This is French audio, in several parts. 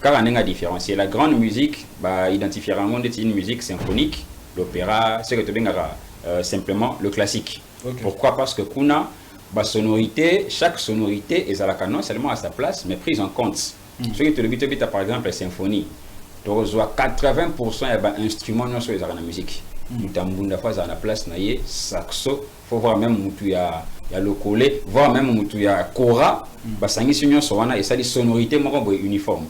car on a différencié la grande musique bah identifiera une musique symphonique, l'opéra, ce que tu veux simplement le classique. Pourquoi? Parce que kuna bah sonorité, chaque sonorité est à la canon seulement à sa place mais prise en compte. Ce que tu le dis par exemple la symphonie, tu reçois 80% et instruments non sur les arts de la musique. Mutambunda fois à la place naie saxo, faut voir même mutu ya le collé, voir même mutu ya kora, bah sangi sunyo soana et ça des sonorités mon uniforme.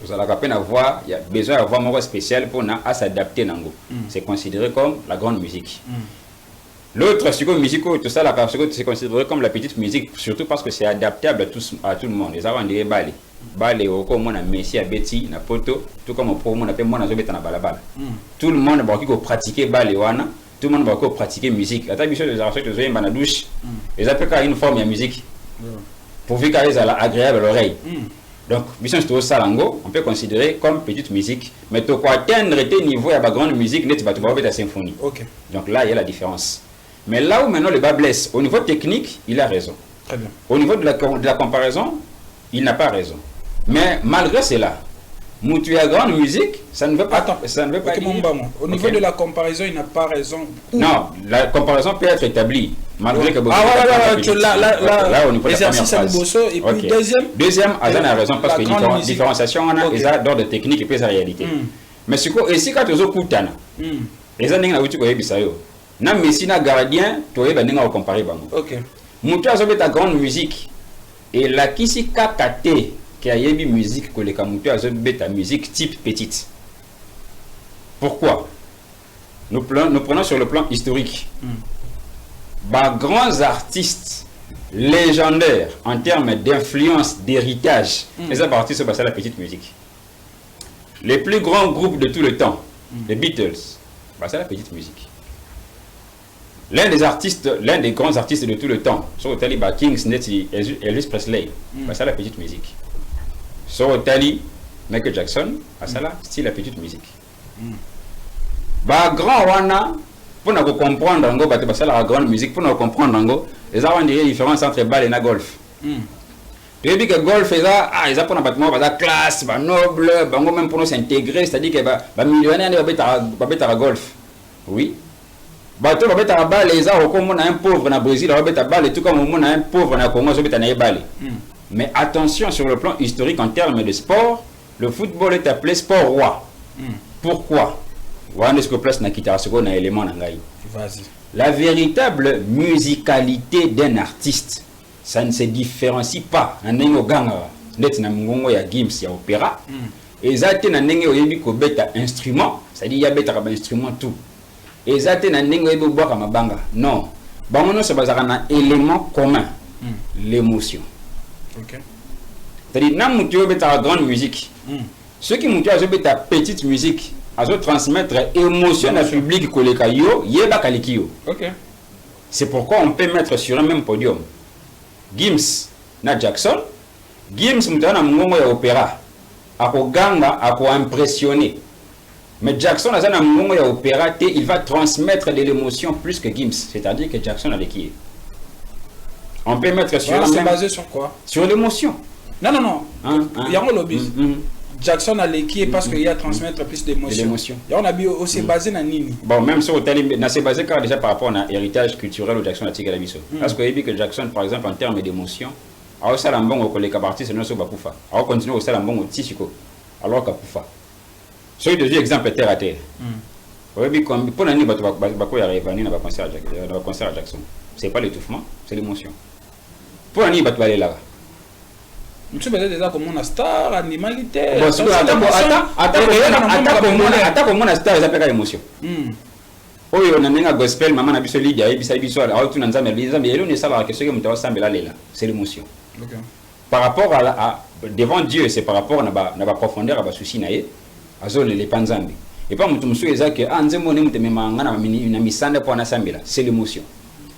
Vous allez à peine avoir, il y a besoin d'avoir un spécial pour s'adapter nango. C'est considéré comme la grande musique. L'autre musique, tout ça, c'est considéré comme la petite musique, surtout parce que c'est adaptable à tout le monde. Les avant des balles. Balles, comme on a Messi, à Betty, na poto, tout comme on appelle moi, na balabala. Tout le monde va pratiquer balles, tout le monde va pratiquer musique. La tradition des artistes, les gens dans la douche, ils appellent une forme de musique. Pourvu qu'elle soit agréable à l'oreille. Donc, on peut considérer comme petite musique, mais tu peux atteindre tes niveaux à la grande musique, tu vas avoir la symphonie. Donc là, il y a la différence. Mais là où maintenant le bas blesse, au niveau technique, il a raison. Très bien. Au niveau de la comparaison, il n'a pas raison. Mais malgré cela, tu as grande musique, ça ne veut pas. Attends, ça ne veut pas dire. Au niveau de la comparaison, il n'a pas raison. Non, la comparaison peut être établie. Malgré que là, au niveau de la première phase. Et puis deuxième, Azan a raison parce que la différenciation, on a déjà d'ordre technique et puis sa réalité. Mais si quand tu as Koutana, les années où tu as na Messi na gardien, tu as comparer. Ok. Moutou a ta grande musique. Et la kisi kakate qui a yebi musique que les kamoutou a ta musique type petite. Pourquoi? Nous prenons sur le plan historique. Bah, grands artistes légendaires en termes d'influence, d'héritage, les artistes sont la petite musique. Les plus grands groupes de tout le temps, les Beatles, bah, c'est la petite musique. L'un des grands artistes de tout le temps, sur le tali Kings, Elvis Presley, bah, c'est la petite musique. Sur le tali Michael Jackson, bah, c'est la petite musique. Bah, grand wana, pour nous comprendre, bah, c'est la grande musique, pour nous comprendre, les gens ont une différence entre balle et golf. Tu dis que golf, ils ont une classe, noble, même pour nous s'intégrer, c'est-à-dire que les millionnaires vont être à golf. Oui. Bato babeta balle les a comme on a un pauvre na Brésil babeta balle tout comme on a un pauvre na Congo babeta na balle. Mais attention sur le plan historique en termes de sport, le football est appelé sport roi. Pourquoi? Wana ce que place na kitara ce qu'on a élément na ngai. Vas-y. La véritable musicalité d'un artiste, ça ne se différencie pas en nengo ganga net na ngongo ya Gims ya opéra. Et ça te na nengo yebi ko beta instrument, c'est-à-dire ya beta ba instrument tout. Et ça te na nengo yebi boka mabanga. Non. Bangono se basera na élément commun, l'émotion. OK. C'est-à-dire na mutu beta grande musique. Ceux qui mutu beta petite musique, à transmettre émotion à public koleka yo yeba kalikio. OK. C'est pourquoi on peut mettre sur un même podium Gims na Jackson. Gims mutana mungongo ya opéra. Ako ganga, ako impressionner. Mais Jackson a na mungongo ya opéra, il va transmettre de l'émotion plus que Gims, c'est-à-dire que Jackson a l'équipe. On peut mettre sur c'est basé sur quoi? Sur l'émotion. Non. Il y a un lobby. Jackson a l'équipe parce qu'il y a transmettre plus d'émotion. Et on a aussi basé na nini. Bon, même sur c'est basé car déjà par rapport à l'héritage culturel où Jackson a tiré la biso. Parce que Jackson par exemple en termes d'émotion, a aussi la mbongo ko les cabartistes non so bakufa. A continuer aussi la mbongo tisiko alors kakufa. So il deux exemples terre à terre. Oui, comme pour nani bako ya revani na ba concert à Jackson. C'est pas l'étouffement, c'est l'émotion. Pour nani batu aller là. Tu peux déjà comme une star, animalité. Attends comme une star, ça peut être émotion. Oyo on a un gospel, maman a biso lidia, bisa biso ala, tu n'as jamais lisé, mais il ne sait pas que ce que tu as semblé là, c'est l'émotion. Par rapport à devant Dieu, c'est par rapport à la profondeur, à la souci naé, à zone les panzambi. Et pas mutu musu ezaki anzemo ne muteme mangana na misande pour na sambela, c'est l'émotion.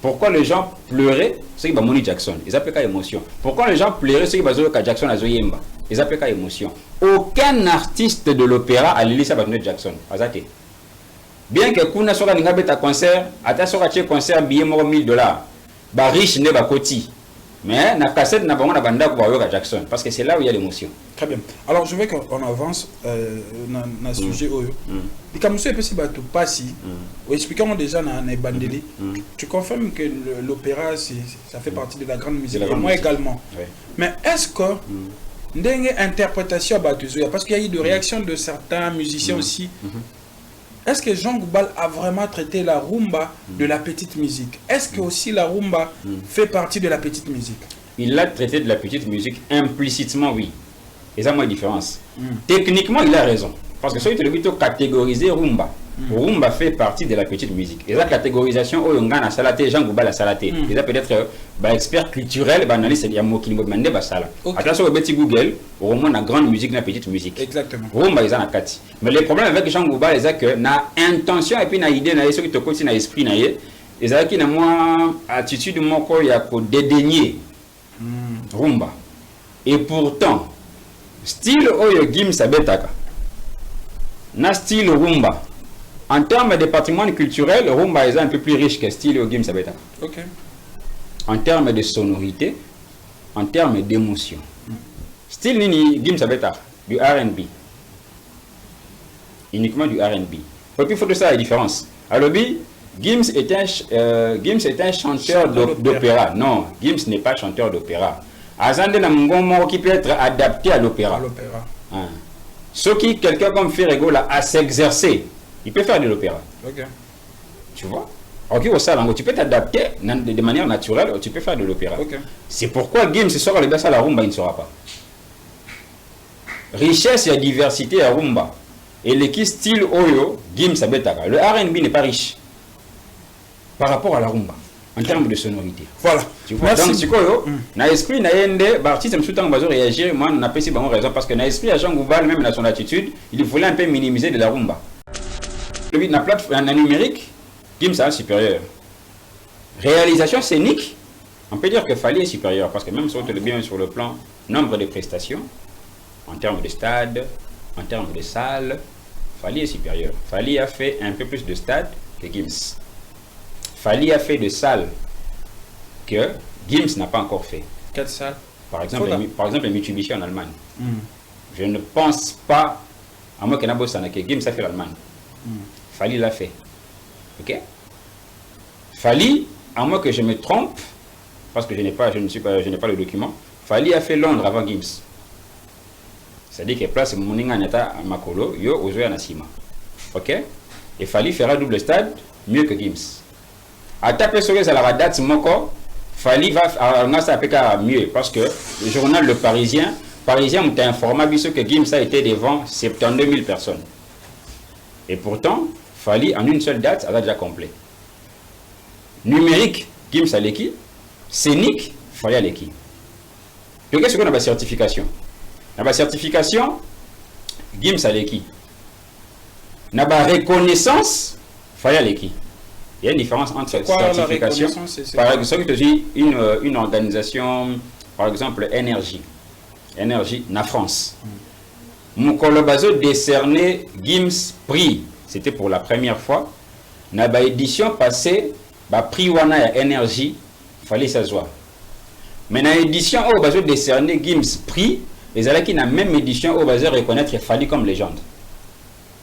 Pourquoi les gens pleuraient? C'est que Moni Jackson, ils appellent ça émotion. Pourquoi les gens pleuraient? C'est que Jackson a zoyemba, ils appellent ça émotion. Aucun artiste de l'opéra a lu ça Moni Jackson. Azate. Bien que kuna soka ninga beta concert, ata soka che concert billet $1000. Ba riche ne ba koti. Mais la cassette n'a pas de banda pour avoir Jackson parce que c'est là où il y a l'émotion. Très bien. Alors je veux qu'on avance dans le sujet. Et comme ça, si tu passes, expliquons déjà dans les bandeli, tu confirmes que l'opéra, ça fait partie de la grande musique, et moi également. Oui. Mais est-ce que une interprétation parce qu'il y a eu des réactions de certains musiciens aussi. Est-ce que Jean Goubal a vraiment traité la rumba de la petite musique? Est-ce que aussi la rumba fait partie de la petite musique? Il l'a traité de la petite musique implicitement, oui. Et ça, moi, la différence. Techniquement, il a raison. Parce que celui qui est plutôt catégorisé rumba. Rumba fait partie de la petite musique. Et la catégorisation, on a salaté, Jean Goubal a salaté. Et ça peut-être expert culturel, analyste, il y a un mot qui m'a demandé, ça. Attention au petit Google, au moins la grande musique, la petite musique. Exactement. Rumba, ils en ont 4. Mais le problème avec Jean Goubal, c'est que na intention et puis na idée, na ce qui te côté na esprit na yé, ils ont qui na moi attitude moi quoi, il y a pour dédaigner rumba. Et pourtant, style oyo Gims Abetaka, na style rumba. En termes de patrimoine culturel, rumba est un peu plus riche que style Gims Abetaka. Okay. En termes de sonorité, en termes d'émotion. Style Nini Gims Abetaka, du R&B. Uniquement du R&B. Il faut de ça la différence. Alors, Gims est un chanteur d'opéra. Non, Gims n'est pas chanteur d'opéra. Azande Namungomo qui peut être adapté à l'opéra. Ce qui, quelqu'un comme Ferrego là, à s'exercer, il peut faire de l'opéra. Okay. Tu vois? Okay, au salon, tu peux t'adapter de manière naturelle, tu peux faire de l'opéra. Okay. C'est pourquoi Gims sera le bas à la rumba, il ne sera pas. Richesse et diversité à rumba. Et le style Oyo, Gims Abetaka. Le R&B n'est pas riche par rapport à la rumba en termes de sonorité. Voilà. Tu vois? Donc, c'est quoi? Dans l'esprit, Bartis, je me réagir. Moi, on a pas si bon raison parce que dans l'esprit, à Jean Goubal, même dans son attitude, il voulait un peu minimiser de la rumba. La plateforme numérique, Gims est supérieur. Réalisation scénique, on peut dire que Fally est supérieur parce que même sur le plan nombre de prestations, en termes de stade, en termes de salles, Fally est supérieur. Fally a fait un peu plus de stade que Gims. Fally a fait de salles que Gims n'a pas encore fait. Quelle salle? Par exemple, Mitsubishi en Allemagne. Je ne pense pas, à moins qu'il y ait un que Gims a fait l'Allemagne. Fally l'a fait. Ok? Fally, à moins que je me trompe, parce que je n'ai pas le document, Fally a fait Londres avant Gims. C'est-à-dire que place Moninga Neta à Makolo, yo Ozoya Nasima. Ok? Et Fally fera double stade mieux que Gims. À taper sur la date Moko, Fally va faire mieux parce que le journal Le Parisien m'a informé que Gims a été devant 72 000 personnes. Et pourtant, Fally en une seule date, elle a déjà complet. Numérique, Gims a l'équipe. Scénique, Fally a l'équipe. Donc, qu'est-ce qu'on a la certification? La certification, Gims a l'équipe. La reconnaissance, Fally a l'équipe. Il y a une différence entre certification. Par exemple, une organisation, par exemple, Énergie, na France. Mon collaborateur décerné Gims prix, c'était pour la première fois. Dans l'édition passée, prix wana énergie, fallait s'asseoir. Mais dans l'édition où on décerné Gims prix, les allez qui dans la même édition où on reconnaître qu'il fallait comme légende.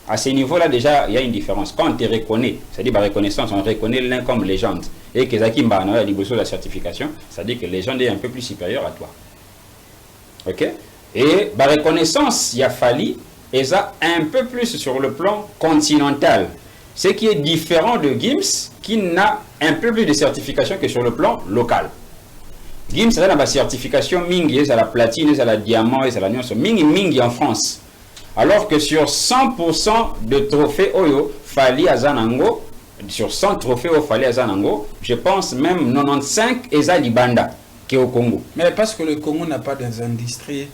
À ce niveau-là, déjà, il y a une différence. Quand on te reconnaît, c'est-à-dire par reconnaissance, on reconnaît l'un comme légende. Et que Zaki Mbana a dit la certification, c'est-à-dire que légende est un peu plus supérieure à toi. Ok? Et par reconnaissance, il y a Fally, et ça un peu plus sur le plan continental. Ce qui est différent de Gims, qui n'a un peu plus de certification que sur le plan local. Gims, ça a la certification Mingi, c'est la platine, c'est la diamant, c'est la nuance. Mingi en France. Alors que sur 100% de trophées Oyo, Fally à Zanango, sur 100 trophées au Fally à Zanango, je pense même 95 et Libanda, qui est au Congo. Mais parce que le Congo n'a pas des industries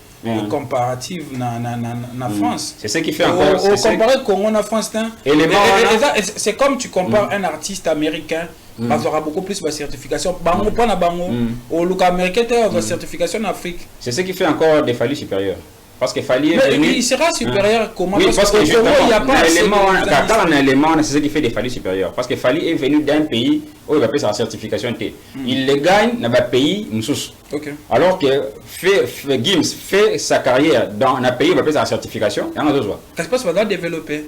comparatives en France. C'est ce qui fait encore. Comparer le Congo en France, c'est comme tu compares un artiste américain. Il aura beaucoup plus de certification. Bango, pas na bango. Au look américain, tu as une certification en Afrique. C'est ce qui fait encore des Fally supérieurs. Parce que Fally est mais venu... il sera supérieur comment? Oui, parce que justement, il n'y a pas un élément, c'est ce qui fait des Fally supérieurs. Parce que Fally est venu d'un pays où il va payer sa certification T. Il le gagne dans un pays, alors que Gims fait sa carrière dans un pays où il va payer sa certification, il y en a deux fois. Qu'est-ce que ça va développer?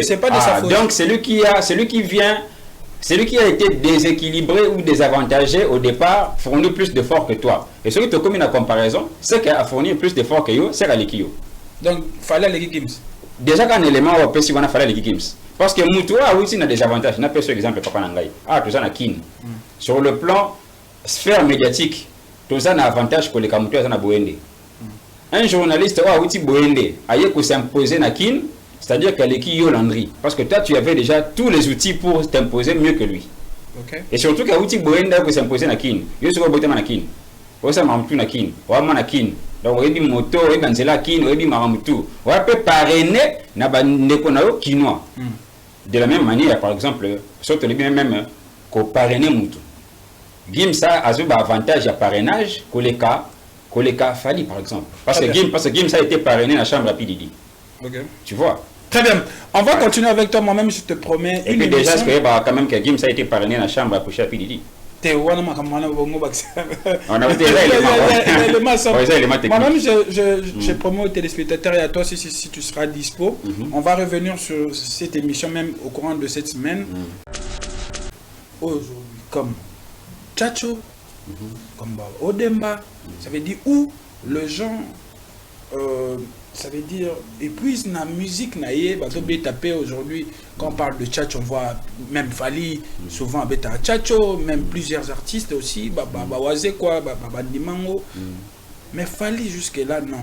C'est pas de sa faute. Donc, celui qui a été déséquilibré ou désavantagé au départ fournit plus d'efforts que toi. Et celui qui te commet la comparaison, c'est qu'il a fourni plus d'efforts que yo, c'est Alikio. Donc, fallait les Gims. Déjà qu'un élément on peut si on a fallu les Gims. Parce que Moutoua, oui, il a des avantages. On a pas sur exemple Papa Nangai. Ah, tout ça na kin. Sur le plan sphère médiatique, tout ça na avantage que les Kamoutoua ça na Boende. Un journaliste, ah oui, Boende, aïe que s'imposer na kin. C'est-à-dire qu'elle est qui Yolandri. Parce que toi, tu avais déjà tous les outils pour t'imposer mieux que lui. Okay. Et surtout qu'il y a outil Boenda pour s'imposer na kin. Yo sur boté na kin. Osa mamtu na kin. Wa na kin. Donc on dit moto, on dit nzela kin, on dit maramtu. On peut parrainer na ba ndeko na yo kinois. De la même manière, par exemple, surtout les bien même ko parrainer mutu. Gimsa a un avantage à parrainage que les cas Fally par exemple. Parce que Gimsa a été parrainé dans la chambre à Pididi. Okay. Tu vois. Très bien. On va continuer avec toi, moi-même, je te promets. Et puis déjà, quand même que Gims a été parrainé dans la chambre à coucher à Pididi. On a moi-même, je promets aux téléspectateurs et à toi si tu seras dispo. On va revenir sur cette émission même au courant de cette semaine. Aujourd'hui, comme Tchatcho, comme Odemba, ça veut dire où le gens... ça veut dire, et puis la musique, tapé aujourd'hui, quand on parle de Tchatcho, on voit même Fally, souvent avec Tchatcho, même plusieurs artistes aussi, mais Fally jusque-là, non.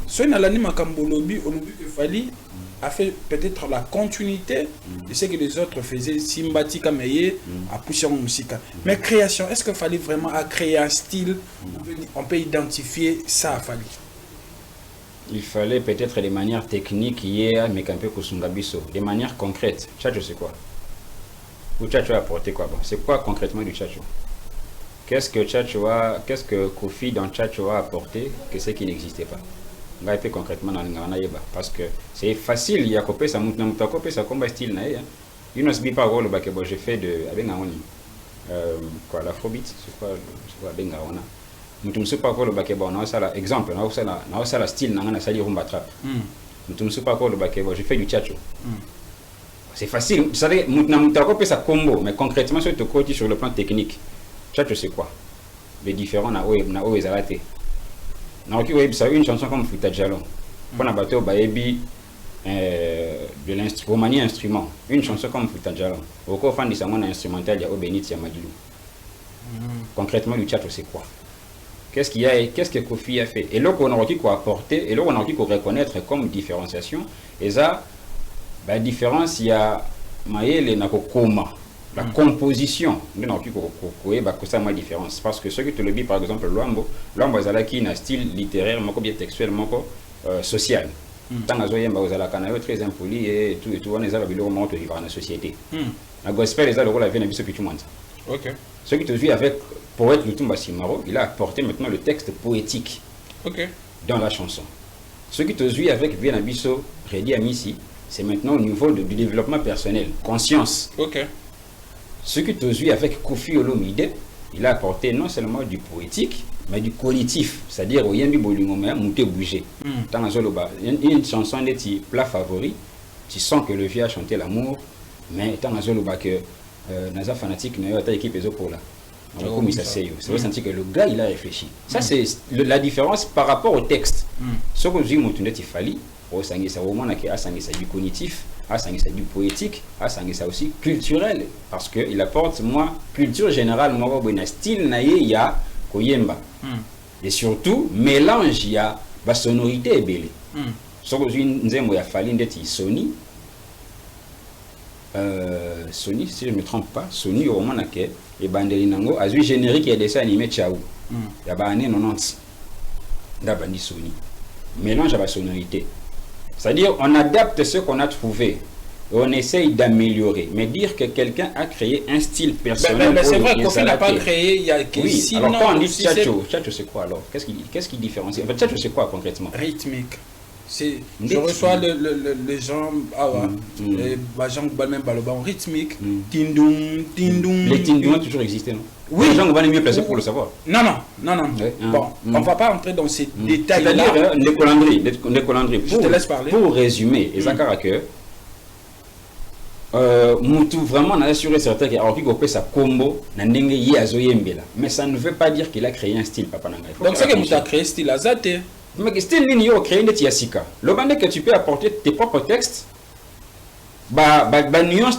Ce n'est pas Makambolobi, on a vu que Fally a fait peut-être la continuité de ce que les autres faisaient, Simbati Kameye, à pousser en musique. Mais création, est-ce que Fally vraiment a créé un style, on peut identifier ça à Fally? Il fallait peut-être des manières techniques hier, mais qu'un peu Kusungabiso, des manières concrètes. Tchatcho, c'est quoi? Ou Tchatcho a apporté quoi? Bon, c'est quoi concrètement du Tchatcho? Qu'est-ce que Kofi dans Tchatcho a apporté que ce qui n'existait pas? On va être concrètement dans le Nganaïba. Parce que c'est facile, il y a copé ça, ça combat style naïe. Il ne se dit pas rôle, j'ai fait de. Quoi, l'afrobeat, c'est quoi, Bengaona? Nous ne sommes pas le bakebo, on a ça exemple, on a ça style, on a ça rumba trap. Nous ne sommes pas le bakebo, je fais du Tchatcho. C'est facile, vous savez, nous avons fait ça combo, mais concrètement sur le plan technique, Tchatcho c'est quoi? Les différents na oe zalate. Na oki web ça une chanson comme Futa Jalon. On a battu au baebi de l'instrument, instrument. Une chanson comme Futa Jalon. Au cours fan de ça mon instrumental ya Obenit ya Madilou. Concrètement le Tchatcho c'est quoi? Qu'est-ce que Kofi a fait? Et là, on a qui apporter, et là, on a qui reconnaître comme différenciation. Et ça, la différence, il y a la composition. On a qui ça ma différence. Parce que ce que tu le dis, par exemple, Luambo est un style littéraire, bien textuel, social. Tant que vous très impoli et tout, on est à la société. La gospel est à la vie de tout le monde. Ce qui te dit avec poète Lutumba Simaro, il a apporté maintenant le texte poétique dans la chanson. Ce qui te suit avec Vienabiso, Redi Amissi, c'est maintenant au niveau du développement personnel, conscience. Ce qui te suit avec Kofi Olomide, il a apporté non seulement du poétique, mais du cognitif, c'est-à-dire au Yembi Bolingomé, monter bouger. Une chanson de tes plats favoris, tu sens que le vieux a chanté l'amour, mais tant que Naza fanatique n'a pas équipe pour là. C'est ressenti que le gars il a réfléchi. Ça c'est la différence par rapport au texte. Ce que je dis, il fallait du cognitif, du poétique, aussi culturel, parce qu'il apporte culture générale, style ya koyemba. Et surtout mélange ya ba sonorité belle. Ce que je dis, il fallait Sony. Sony, si je ne me trompe pas, Sony au moment où et Bandelinango a vu générique et dessin animé Tchaou. Il y a des années 90. D'abandi Sony. Mélange à la sonorité. C'est-à-dire, on adapte ce qu'on a trouvé on essaye d'améliorer. Mais dire que quelqu'un a créé un style personnel... Mais c'est vrai, Kofi n'a pas créé, il y a que oui, 6 alors ans, quand on dit Tchatcho, Tchatcho c'est quoi alors? Qu'est-ce qui différencie? En fait, Tchatcho c'est quoi concrètement? Rythmique. Je reçois les gens, les gens qui même baloban rythmique, tindung, tindung. Les tindung ont toujours existé, non? Oui. Les gens vont mieux placés pour le savoir. Non. Ouais. Bon, on ne va pas entrer dans ces détails-là. C'est-à-dire, les colandries. Je te laisse parler. Pour résumer, et Zakara que, Moutou vraiment n'a assuré certain qu'il a fait sa combo, mais ça ne veut pas dire qu'il a créé un style, Papa Nanga. Donc c'est que Moutou a créé un style Azate. Mais style ligne au créé net yasika. Le bandé que tu peux apporter tes propres textes, nuance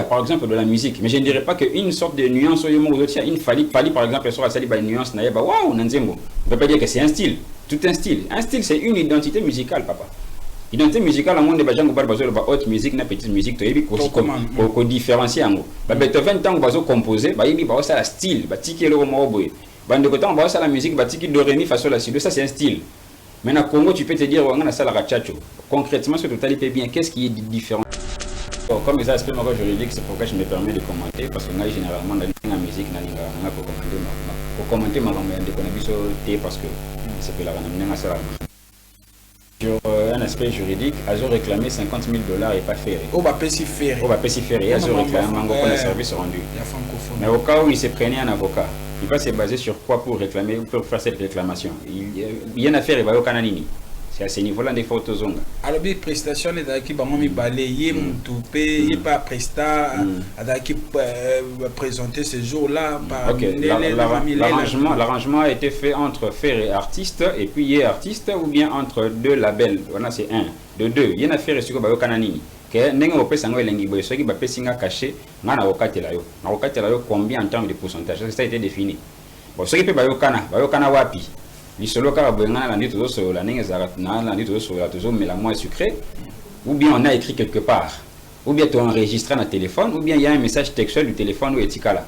par exemple de la musique. Mais je ne dirais pas qu'une sorte de nuance il fallait par exemple sur la nuance waouh nanzembo. On ne peut pas dire que c'est un style, tout un style. Un style c'est une identité musicale, papa. Identité musicale au monde de Bajango Barbazo, haute musique, na petite musique, tu es ko différencier ango. Beethoven tant bazo composer, il va ça style, tiki le moboy. Bande de temps ça la musique, tiki do ré mi fa sol la si, ça c'est un style. Maintenant Congo tu peux te dire on a ça la rachacho. Concrètement sur total bien, qu'est-ce qui est différent? Comme les aspects juridiques, c'est pourquoi je me permets de commenter parce que généralement dans la musique pour commenter ma parce que c'est que la sur un aspect juridique, ils ont réclamé 50 000 $ et pas ferré. On va pas s'y faire. Ils ont réclamé un service rendu. Mais au cas où il se prenait un avocat, il va se baser sur quoi pour réclamer, pour faire cette réclamation? Il y a une affaire, il va au Cananini. C'est à ce niveau-là des photos. Alors, les prestations, qui vont me balayer, il pas prestat, qui présenter ce jour-là. L'arrangement a été fait entre Fer et artiste, et puis il est artiste, ou bien entre deux labels. Voilà, c'est un. De deux. Il y a une affaire sur le Cananini. Combien en termes de pourcentage? Ça a été défini. Bon, ce qui peut Kana Wapi. Ou bien on a écrit quelque part, ou bien tu as enregistré dans le téléphone, ou bien il y a un message textuel du téléphone ou etikala.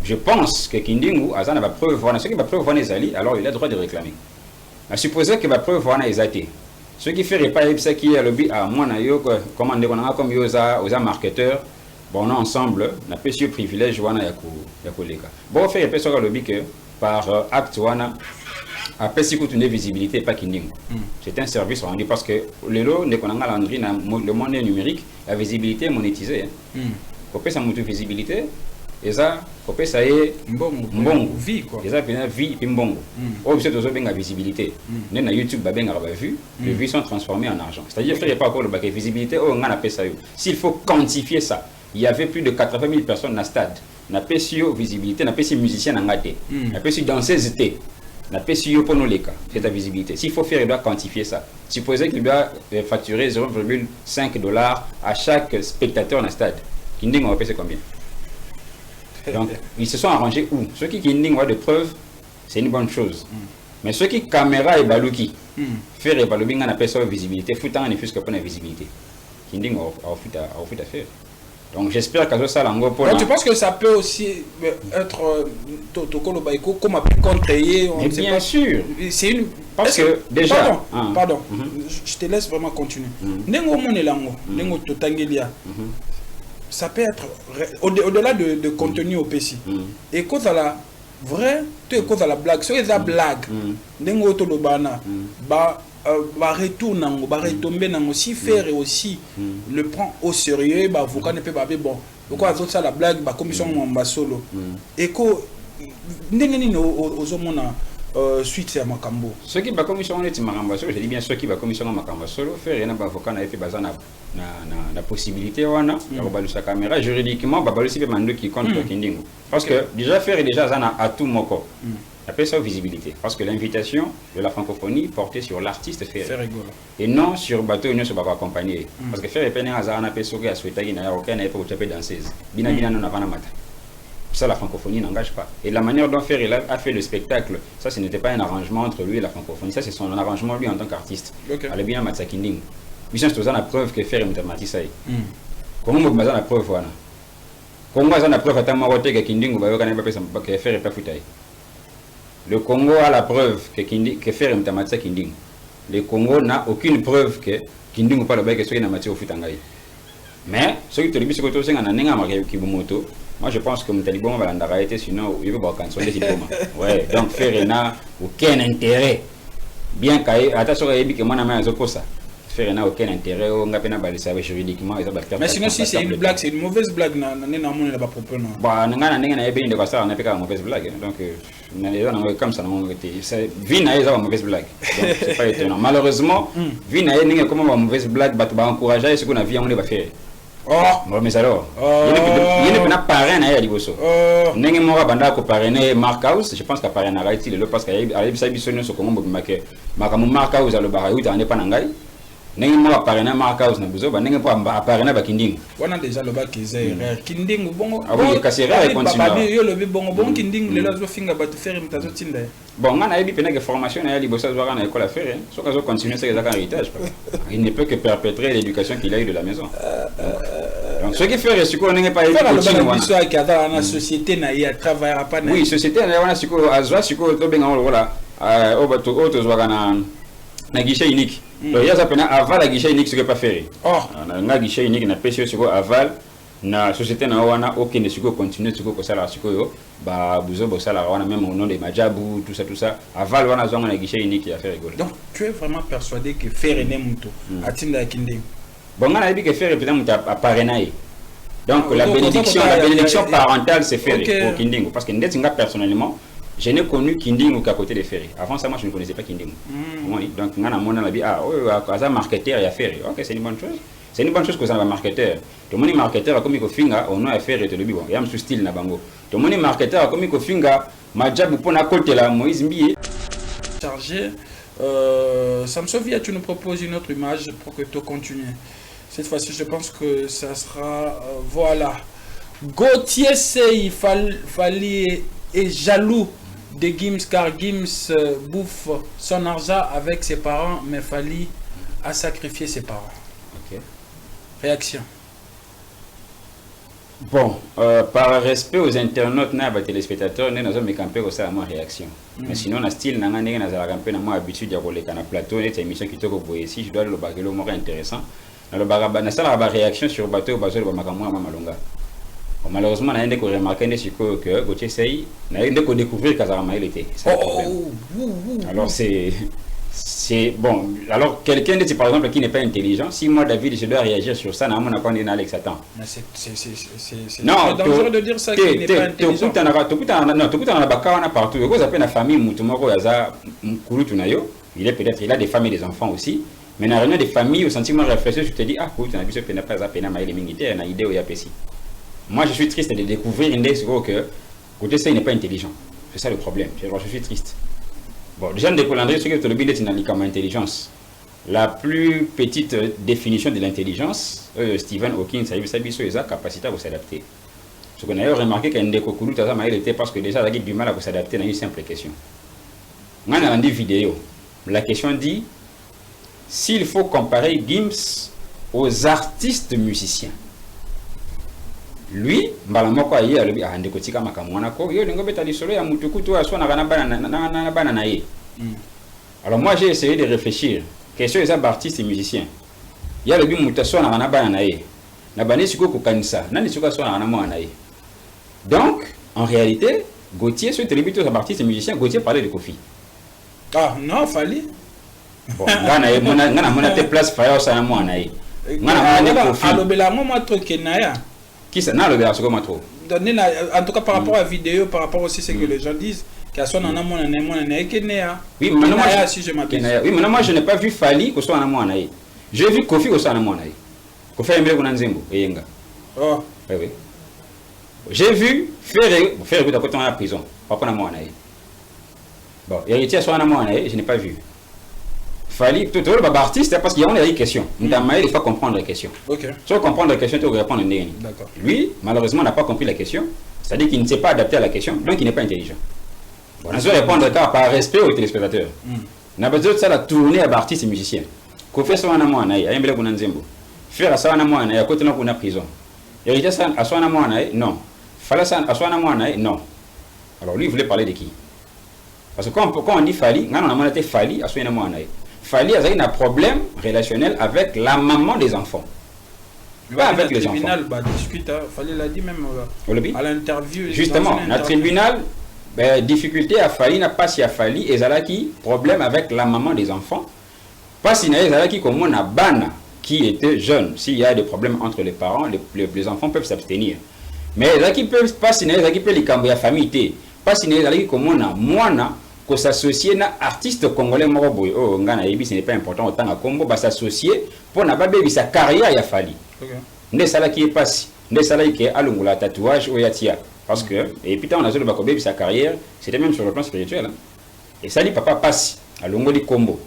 Je pense que Kindingu a la preuve, ce qui va preuve les ali, alors il a le droit de réclamer. À supposer que la preuve les athées. Ce qui fait pas ça qui est le but à moi comment on a comme aux marketeurs, bon on ensemble, on a plus de privilèges wana yakoleka. Bon fait pas sur le but que par acte wana après si vous une visibilité pas Kindingu. C'est un service rendu parce que le lot ne connaît pas le monde numérique, la visibilité est monétisée. Pour ça monte visibilité et ça pour ça est bon vie quoi. Et ça bien vie et bon. Au c'est toujours bien la visibilité. Na YouTube ba bien la vue, les vues sont transformées en argent. C'est-à-dire qu'il n'y a pas encore le baquet visibilité on a appelé ça. S'il faut quantifier ça, il y avait plus de 80 000 personnes dans le stade. Na PSio visibilité, na PSio musicien en gâté. Na PSio danseuse été. La PSIO pour nous les cas, c'est ta visibilité. S'il faut faire, il doit quantifier ça. Supposez qu'il doit facturer 0,5 $ à chaque spectateur dans le stade. Kinding, on va payer combien? Donc, ils se sont arrangés où? Ceux qui Kinding ont de preuves, c'est une bonne chose. Mais ceux qui caméra et balouki, faire et balouki, on appelle ça visibilité. Foutant, on ne fait que pour la visibilité. Kinding a fait à faire. Donc j'espère que ça l'ango pour. Tu penses que ça peut aussi être Totokolo Baiko comme un peu contrarié? Bien sûr. C'est une. Parce que déjà. Pardon. Je te laisse vraiment continuer. Nengo monelango, nengo totangelia. Ça peut être au-delà de contenu au PC. Et quand à la vraie, tu es quand à la blague. Sur la blague, nengo tolobana, retomber aussi faire et aussi le prend au sérieux avocat ne peut pas bon pourquoi autres ça la blague commission mamba solo et ko ndengeni aux homona suite à makambo ceux qui commission est makamba solo je dis bien ceux qui commission makamba solo faire rien avocat na fait bazana na possibilité wana ya balusa caméra juridiquement balusi pe mando qui contre Kindingu parce que déjà faire déjà zana à tout moko appelle ça visibilité, parce que l'invitation de la francophonie portait sur l'artiste Ferré et non sur bateau union sur bateau accompagné. Parce que Ferré peine à un aperçu à souhaiter qu'il n'y a aucun effort pour taper danseuse. Bina bina non avant la matin. Ça la francophonie n'engage pas. Et la manière dont Ferré a fait le spectacle, ça ce n'était pas un arrangement entre lui et la francophonie, ça c'est son arrangement lui en tant qu'artiste. Elle est bien Matsakinding. Mission c'est la preuve que Ferré mathématicien. Comment vous basez la preuve voilà. Comment vous la preuve à ta marotte que Kinding ou bayo kanaba que Ferré pas foutai. Le Congo a la preuve que faire un tamatia Kinding. Le Congo n'a aucune preuve que Kinding ou pas le bail que soit une matière au futangaï. Mais ce qui te dit, c'est que tu as marqué Kibumoto. Moi, je pense que mon talibon va l'arrêter, sinon il va canceller des diplômes. Ouais, donc Ferena, aucun intérêt. Bien qu'il attention à que moi, je n'ai ça. Ferena, aucun intérêt, on a peine à baliser juridiquement. Mais sinon, si c'est une blague, c'est une mauvaise blague, on n'a pas propre. Bah, on a une mauvaise blague. Donc, comme ça, Vina est une mauvaise blague. C'est pas étonnant. Malheureusement, Vina est une mauvaise blague, va encourager ce qu'on a vu, on va faire. Oh, mais alors, il n'y a pas parrain à Yaliboso. N'est-ce pas banda ko parrainer Markhouse, je pense qu'à parrainer Haïti, le parce qu'il y a des bisonnes sur comment vous marquez. Markhouse à le barayou, tu n'en es pas n'angai. N'est-ce pas parrainer Markhouse na buzo, n'est-ce pas parrainer Bakinding. On a déjà le bac qui est Kinding ou bon. Ah oui, cassé et continue. Yo le bon bon Kinding, les lazo finga ba te faire imitazo tinda. Bon, on a eu une formation à Yaliboso à une école à faire. Sauf qu'on continue c'est un héritage. Il ne peut que perpétrer l'éducation qu'il a eu de la maison. Donc, ce qui fait ce qu'on n'est pas évident. La société n'a travaillé pas. Oui, société n'a pas guichet unique. Donc, il y a ça aval à guichet unique, ce qui n'est pas fait. On a guichet unique, on a pêché ce aval. La société n'a aucun de ce qui continue, ce qui ça, ce qui même au nom de Majabou, tout ça. Aval, on a un guichet unique à faire rigoler. Donc, tu es vraiment persuadé que faire un mouton à Tinda Kinding. Bon, on a dit que faire peut-être à parrainer. Donc la bénédiction parentale c'est fait pour Kindingo. Parce que personnellement, je n'ai connu Kindingo qu'à côté de Ferry. Avant ça, moi je ne connaissais pas Kindingo. Donc on a mon avis, un marketeur, il y a Ferry. Ok, c'est une bonne chose. C'est une bonne chose que ça va marketeur. Tout le monde est marketeur comme il faut finga, on a affaire et tout le bon. Il y a un style na bango. Tout le monde est marketeur comme il faut finga, ma job pour na côté là, Moïse Mbié. Chargé, Samsovia, tu nous proposes une autre image pour que tu continues. Cette fois-ci, je pense que ça sera... voilà. Gauthier Sey Fali est jaloux de Gims car Gims bouffe son argent avec ses parents, mais Fali a sacrifié ses parents. Ok. Réaction. Bon, par respect aux internautes, aux téléspectateurs, nous avons campé aussi à ma réaction. Mais sinon, on style, nous avons campé à ma habitude de rouler dans plateau, et émission qui te voit ici, je dois le bagage intéressant. Dans le réaction sur le bateau, malheureusement, on a remarqué que Gauthier Sey n'a découvert Kazarama il était. Alors c'est bon. Alors quelqu'un de par exemple qui n'est pas intelligent, si moi David je dois réagir sur ça, non, on a pas Alex attends. C'est dangereux de dire ça qui n'est pas intelligent. Partout. Vous appelez la famille Mutumoro Yaza Mkulutunayo. Il a des femmes et des enfants aussi. Mais dans la des familles, au sentiment réfléchir, je te dis, ah, écoute, on a vu ce que pas à peine à maïle militaire, on a idée où il y a pessi. Moi, je suis triste de découvrir une idée sur que côté ça, il n'est pas intelligent. C'est ça le problème. Je suis triste. Bon, déjà, de Colandré, ce que tu le bidet, c'est comme intelligence. La plus petite définition de l'intelligence, Stephen Hawking, ça y est, sa capacité à s'adapter. Ce qu'on a remarqué qu'un découvert, ça était parce que déjà, il a du mal à s'adapter à une simple question. On a une vidéo. La question dit, s'il faut comparer Gims aux artistes musiciens, lui, alors moi j'ai essayé de réfléchir. Question des artistes et musiciens. Il y a le but mutation na bananaye. Na bané siko ko kanisa. Nani siko so na mo anaye. Donc, en réalité, Gauthier sur télévision aux artistes et musiciens, Gauthier parlait de Kofi. Ah non, fallait. Bon, ngana mona te place fire ça na mo anaye. Ngana mona Kofi. Alobela mo matro kenaya. Qui ça n'a le bien second matro. En tout cas par rapport à la vidéo, par rapport aussi ce que les gens disent, qu'il y a son en amont Kenaya. Oui, mais moi si je m'appelle. Oui, mais moi je n'ai pas vu Fali au soit en amont anaye. J'ai vu Kofi au soit en amont anaye. Kofi aimé ko nanzembo eyenga. Oh. Oui. J'ai vu faire écoute à côté de la prison. Pas en amont anaye. Bon, héritier soit en amont anaye, je n'ai pas vu. Fali tout le artiste parce qu'il y a une question. Il faut comprendre la question. OK. Si on comprend la question, tu vas répondre en dernier. D'accord. Lui, malheureusement, n'a pas compris la question. C'est-à-dire qu'il ne s'est pas adapté à la question, donc il n'est pas intelligent. Bon, on doit répondre par respect aux téléspectateurs. On a besoin de ça la tournée à artistes et musiciens. Qu'on fait ça en amont anaye, il y a un bel kunanzembo. Faire ça en amont anaye, à côté de la prison. Héritier ça à soi en amont anaye, non. Fali ça à soi en amont anaye, non. Alors lui, il voulait parler de qui? Parce que quand on dit Fali, on a été Fali à soi en amont anaye. Fali a un problème relationnel avec la maman des enfants. Pas avec les enfants. Le tribunal, discute, fallait l'a dit même à l'interview. Justement, dans le tribunal, difficulté à Fali n'a pas si à Fali, et Zalaki, problème avec la maman des enfants. Pas si Zalaki comme on a Bana qui était jeune. S'il y a des problèmes entre les parents, les enfants peuvent s'abstenir. Mais Zalaki peuvent pas si Zalaki peut les cambier la famille. Pas si Zalaki comme on a Moana, que s'associer à artiste congolais moroboy. Oh, ngana yebi, ce n'est pas important autant à Congo, bah s'associer pour n'a pas sa carrière ya Fali. Ne sala qui est passé, ne sala qui est à tatouage ou yatia. Parce que, et puis, on a vu sa carrière, c'était même sur le plan spirituel. Hein. Et ça dit, papa passe à Longo di Combo.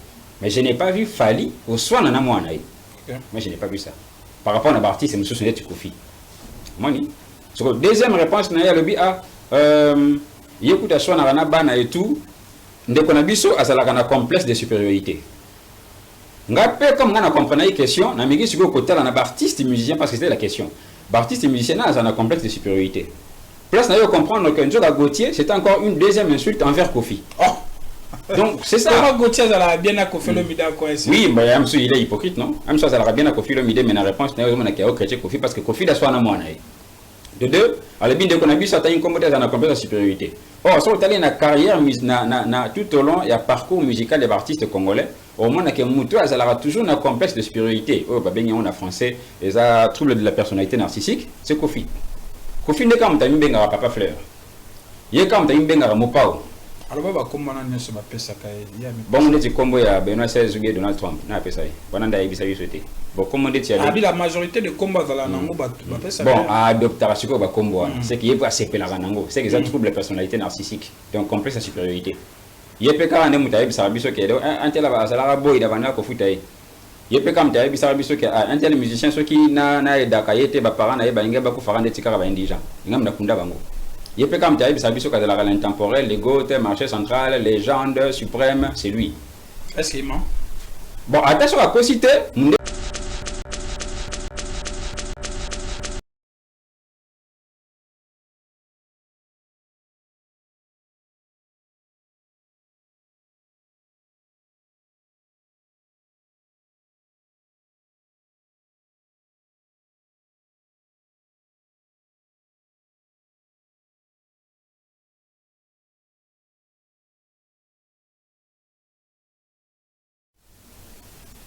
Mais je n'ai pas vu Fali au soin d'un amour. Moi, je n'ai pas vu ça. Par rapport à un artiste, c'est M. Sonet Kofi. Moni. Deuxième réponse, il y a le BA. Il y a écoute à soi, on a bana et tout. Dès qu'on a vu ça, ça a un complexe de supériorité. Comme on a compris la question, on a mis sur le côté d'un artiste et musicien, parce que c'était la question. Artiste et musicien, ça a un complexe de supériorité. Place n'a eu à comprendre que Njola Gauthier, c'est encore une deuxième insulte envers Kofi. Oh. Donc c'est ça. Comment Gauthier, ça l'a bien à Kofi le Mida quoi. Oui, mais il est hypocrite, non? Même ça, ça l'a bien à Kofi le Mida, mais la réponse n'est pas chrétien Kofi parce que Kofi a soit un moine. De deux, à la bien de qu'on a vu ça, il y a une compétence dans la compétence de supériorité. Or, sur le na carrière, tout au long, il y a parcours musical des artistes congolais. Au moins, il y a toujours un complexe de supériorité. Oh, bah, on a français, et ça trouble de la personnalité narcissique, c'est Kofi. Kofi n'est quand même un papa fleur. Il est quand même un mopao. Alors, comment on a ce ça bon, on dit combo à Benoît XVI ou Donald Trump. On a appelé ça. On a dit bon, comment on dit la majorité de combats dans la Nango, bon, à adopter la sucre, combo. C'est qu'il est assez péla Nango. C'est qu'ils ont trouble la personnalité narcissique. Donc, complexe de supériorité. Il y a péka en émoutaïb, ça a vu ce qu'il y a. Un tel boy, il a venu à Kofoutaï. Il y a péka en émoutaïb, ça a vu ce qu'il y a. Un tel musicien, ceux qui n'a d'akaïté, parents, n'a pas beaucoup farand de tika indija. Il y a un nakunda bango. Il y a péka en émoutaïb, ça a vu ce qu'il y a l'intemporel, les gouttes, marché central, légende suprême, c'est lui. Est-ce qu'il ment? Bon, attention à quoi citer.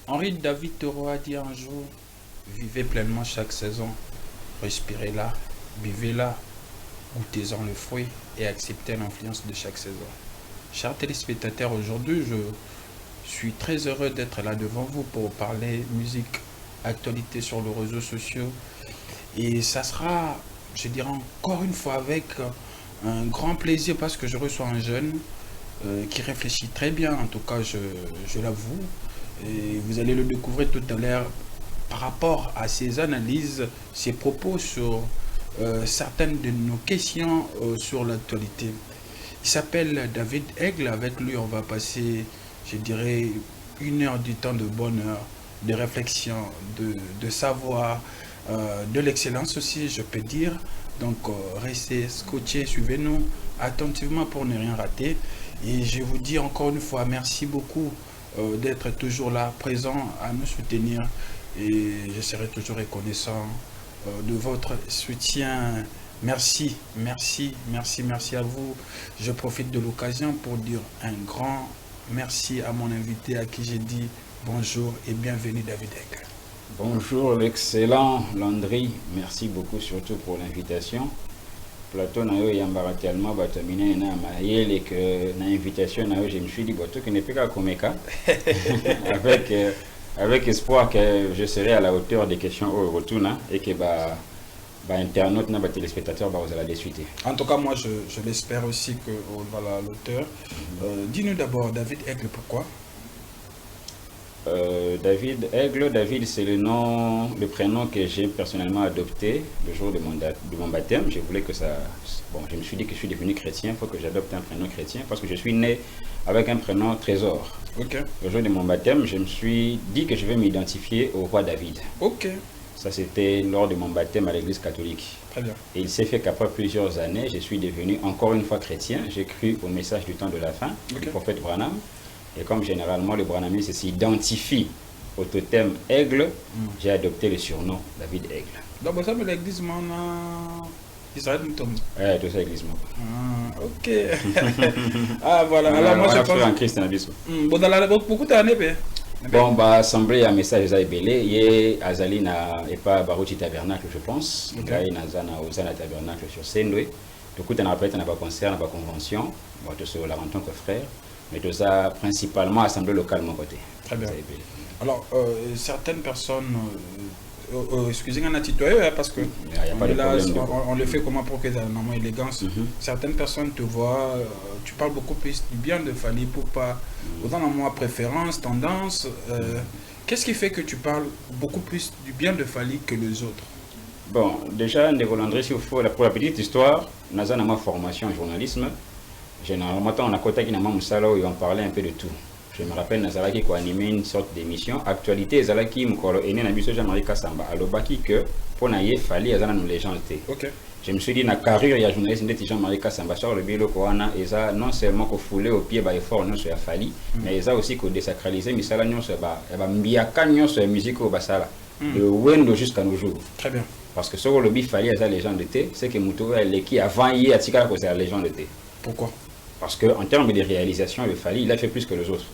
Henri David Thoreau a dit un jour, vivez pleinement chaque saison, respirez-la, buvez-la, goûtez-en le fruit et acceptez l'influence de chaque saison. Chers téléspectateurs, aujourd'hui, je suis très heureux d'être là devant vous pour parler musique, actualité sur les réseaux sociaux. Et ça sera, je dirais encore une fois, avec un grand plaisir parce que je reçois un jeune qui réfléchit très bien, en tout cas, je l'avoue. Et vous allez le découvrir tout à l'heure par rapport à ses analyses, ses propos sur certaines de nos questions sur l'actualité. Il s'appelle David Aigle. Avec lui, on va passer, je dirais, 1 heure du temps de bonheur, de réflexion, de savoir, de l'excellence aussi, je peux dire. Donc, restez scotchés, suivez-nous attentivement pour ne rien rater. Et je vous dis encore une fois, merci beaucoup d'être toujours là, présent, à nous soutenir. Et je serai toujours reconnaissant de votre soutien. Merci, merci, merci, merci à vous. Je profite de l'occasion pour dire un grand merci à mon invité à qui j'ai dit bonjour et bienvenue David Aigle. Bonjour l'excellent Landry, merci beaucoup surtout pour l'invitation. Plateau na yo yambara tellement batamina na mayele que na invitation na yo je me suis dit bato que ne peut pas komeka avec espoir que je serai à la hauteur des questions au retour et que internautes na téléspectateurs vous allez les suite. En tout cas moi je l'espère aussi que on va à l'auteur. Dis-nous d'abord David Aigle, pourquoi? David Aigle, David c'est le prénom que j'ai personnellement adopté le jour de mon baptême. Je voulais que ça... Bon, je me suis dit que je suis devenu chrétien, il faut que j'adopte un prénom chrétien parce que je suis né avec un prénom Trésor. Okay. Le jour de mon baptême, je me suis dit que je vais m'identifier au roi David. Ok. Ça c'était lors de mon baptême à l'église catholique. Très bien. Et il s'est fait qu'après plusieurs années, je suis devenu encore une fois chrétien. J'ai cru au message du temps de la fin, du prophète Branham. Et comme généralement le branhamisme s'identifie au totem Aigle, j'ai adopté le surnom David Aigle. Donc, ça, l'église, Israël Moutom. Ouais, tout ça, l'église. Ok. Ah, voilà. Alors, moi, je pense. En Christ, Bon, dans la beaucoup d'années, bon, bah, assemblée un message à Ebélé, il y a Azalina et pas Barouti Tabernacle, je pense. Il y a Nazana Ozana Tabernacle sur Sendoué. Du coup, tu as pas concert, tu pas convention. Bon, tu es là en tant que frère. Mais tout ça, principalement, assemblée locale, mon côté. Très bien. Alors, certaines personnes. Excusez-moi, parce que là, on le fait comment pour que ça ait une élégance. Certaines personnes te voient, tu parles beaucoup plus du bien de Fally pour pas, autant dans moi préférence, tendance. Qu'est-ce qui fait que tu parles beaucoup plus du bien de Fally que les autres? Bon, déjà, pour la petite histoire, nous avons ma formation en journalisme. Généralement, on a côté qui on parlait un peu de tout. Je me rappelle, Nazalaki qui a animé une sorte d'émission. Actualité, Nazalaki est né dans Jean-Marie Kassamba. Alors, que pour naïe, Fally, il y a une légende. Je me suis dit, dans la carrière, il y a un journaliste de Jean-Marie Kassamba sur le bilo, non seulement qu'on foulait au pied, il fort, non, sur Fally, mais il y a aussi qu'on désacralisé, mais ça, il y a une musique au Bassala, de Wendo jusqu'à nos jours. Très bien. Parce que sur le bi Fally, il y a une légende de thé, c'est que Moutou, qui avant, il y a la légende de thé. Pourquoi? Parce qu'en termes de réalisation, le Fally, il a fait plus que les autres.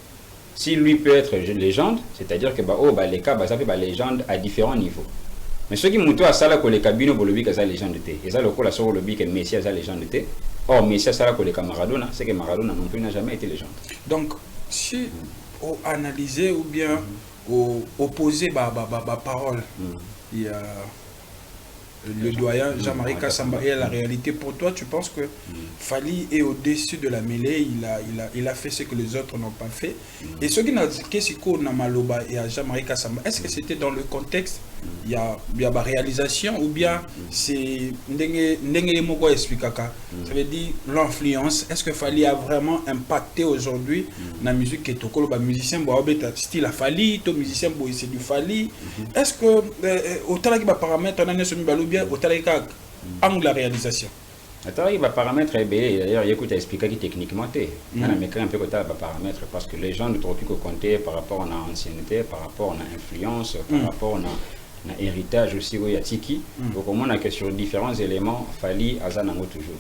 Si lui peut être une légende, c'est-à-dire que les cas, ça fait une légende à différents niveaux. Mais ceux qui montent à ça, les cabines, pour le bic, c'est la légende de thé. Et ça, le coup, là, sur le bic, Messi, c'est la légende de thé. Or, Messi, ça, les Maradona, c'est que Maradona non plus n'a jamais été légende. Donc, si on analyse ou bien opposer ma parole, il y a le doyen Jean-Marie Kassamba et la réalité. Pour toi, tu penses que Fally est au-dessus de la mêlée, il a fait ce que les autres n'ont pas fait. Et ce qui n'a pas Maloba et à Jean-Marie Kassamba, est-ce que c'était dans le contexte, il y a la réalisation ou bien c'est ça veut dire l'influence? Est-ce que Fally a vraiment impacté aujourd'hui la musique qui est au col musicien style à Fally, tout musicien c'est du Fally? Est-ce que autant que paramètre on a bien au angle la réalisation? Attends, il va paramètre d'ailleurs, il écoute à expliquer techniquement, on a un peu côté paramètre parce que les gens ne trouvent plus que compter par rapport à l'ancienneté, par rapport à l'influence, par rapport à l'héritage aussi où il y a Tiki. Donc au moins que sur différents éléments, Fally Azanango toujours.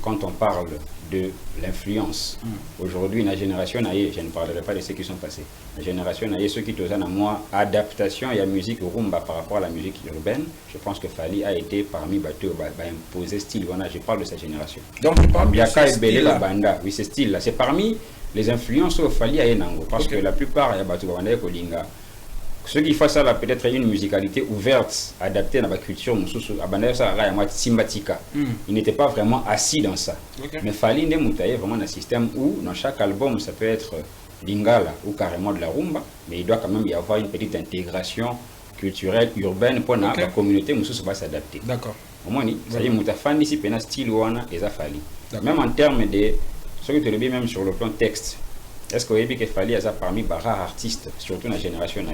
Quand on parle de l'influence, aujourd'hui, la génération, je ne parlerai pas de ceux qui sont passés. La génération, ceux qui ont à moi adaptation et la musique rumba par rapport à la musique urbaine, je pense que Fally a été parmi bateaux, imposé style. Je parle de sa génération. Donc tu parles de ce style la banda, oui, ce style-là. C'est parmi les influences où Fally a Nango, parce que la plupart, il y a bateau banda Kolinga. Ceux qui font ça, peut-être une musicalité ouverte, adaptée à la culture, il n'était pas vraiment assis dans ça. Mais Fally est vraiment un système où, dans chaque album, ça peut être lingala ou carrément de la rumba, mais il doit quand même y avoir une petite intégration culturelle, urbaine, pour la communauté, qui va s'adapter. D'accord. Au moins, ça y est, il y a un style et ça Fally. Même en termes de, ce que tu le dis, même sur le plan texte. Est-ce que vous avez Fally a parmi les rares artistes, surtout dans la génération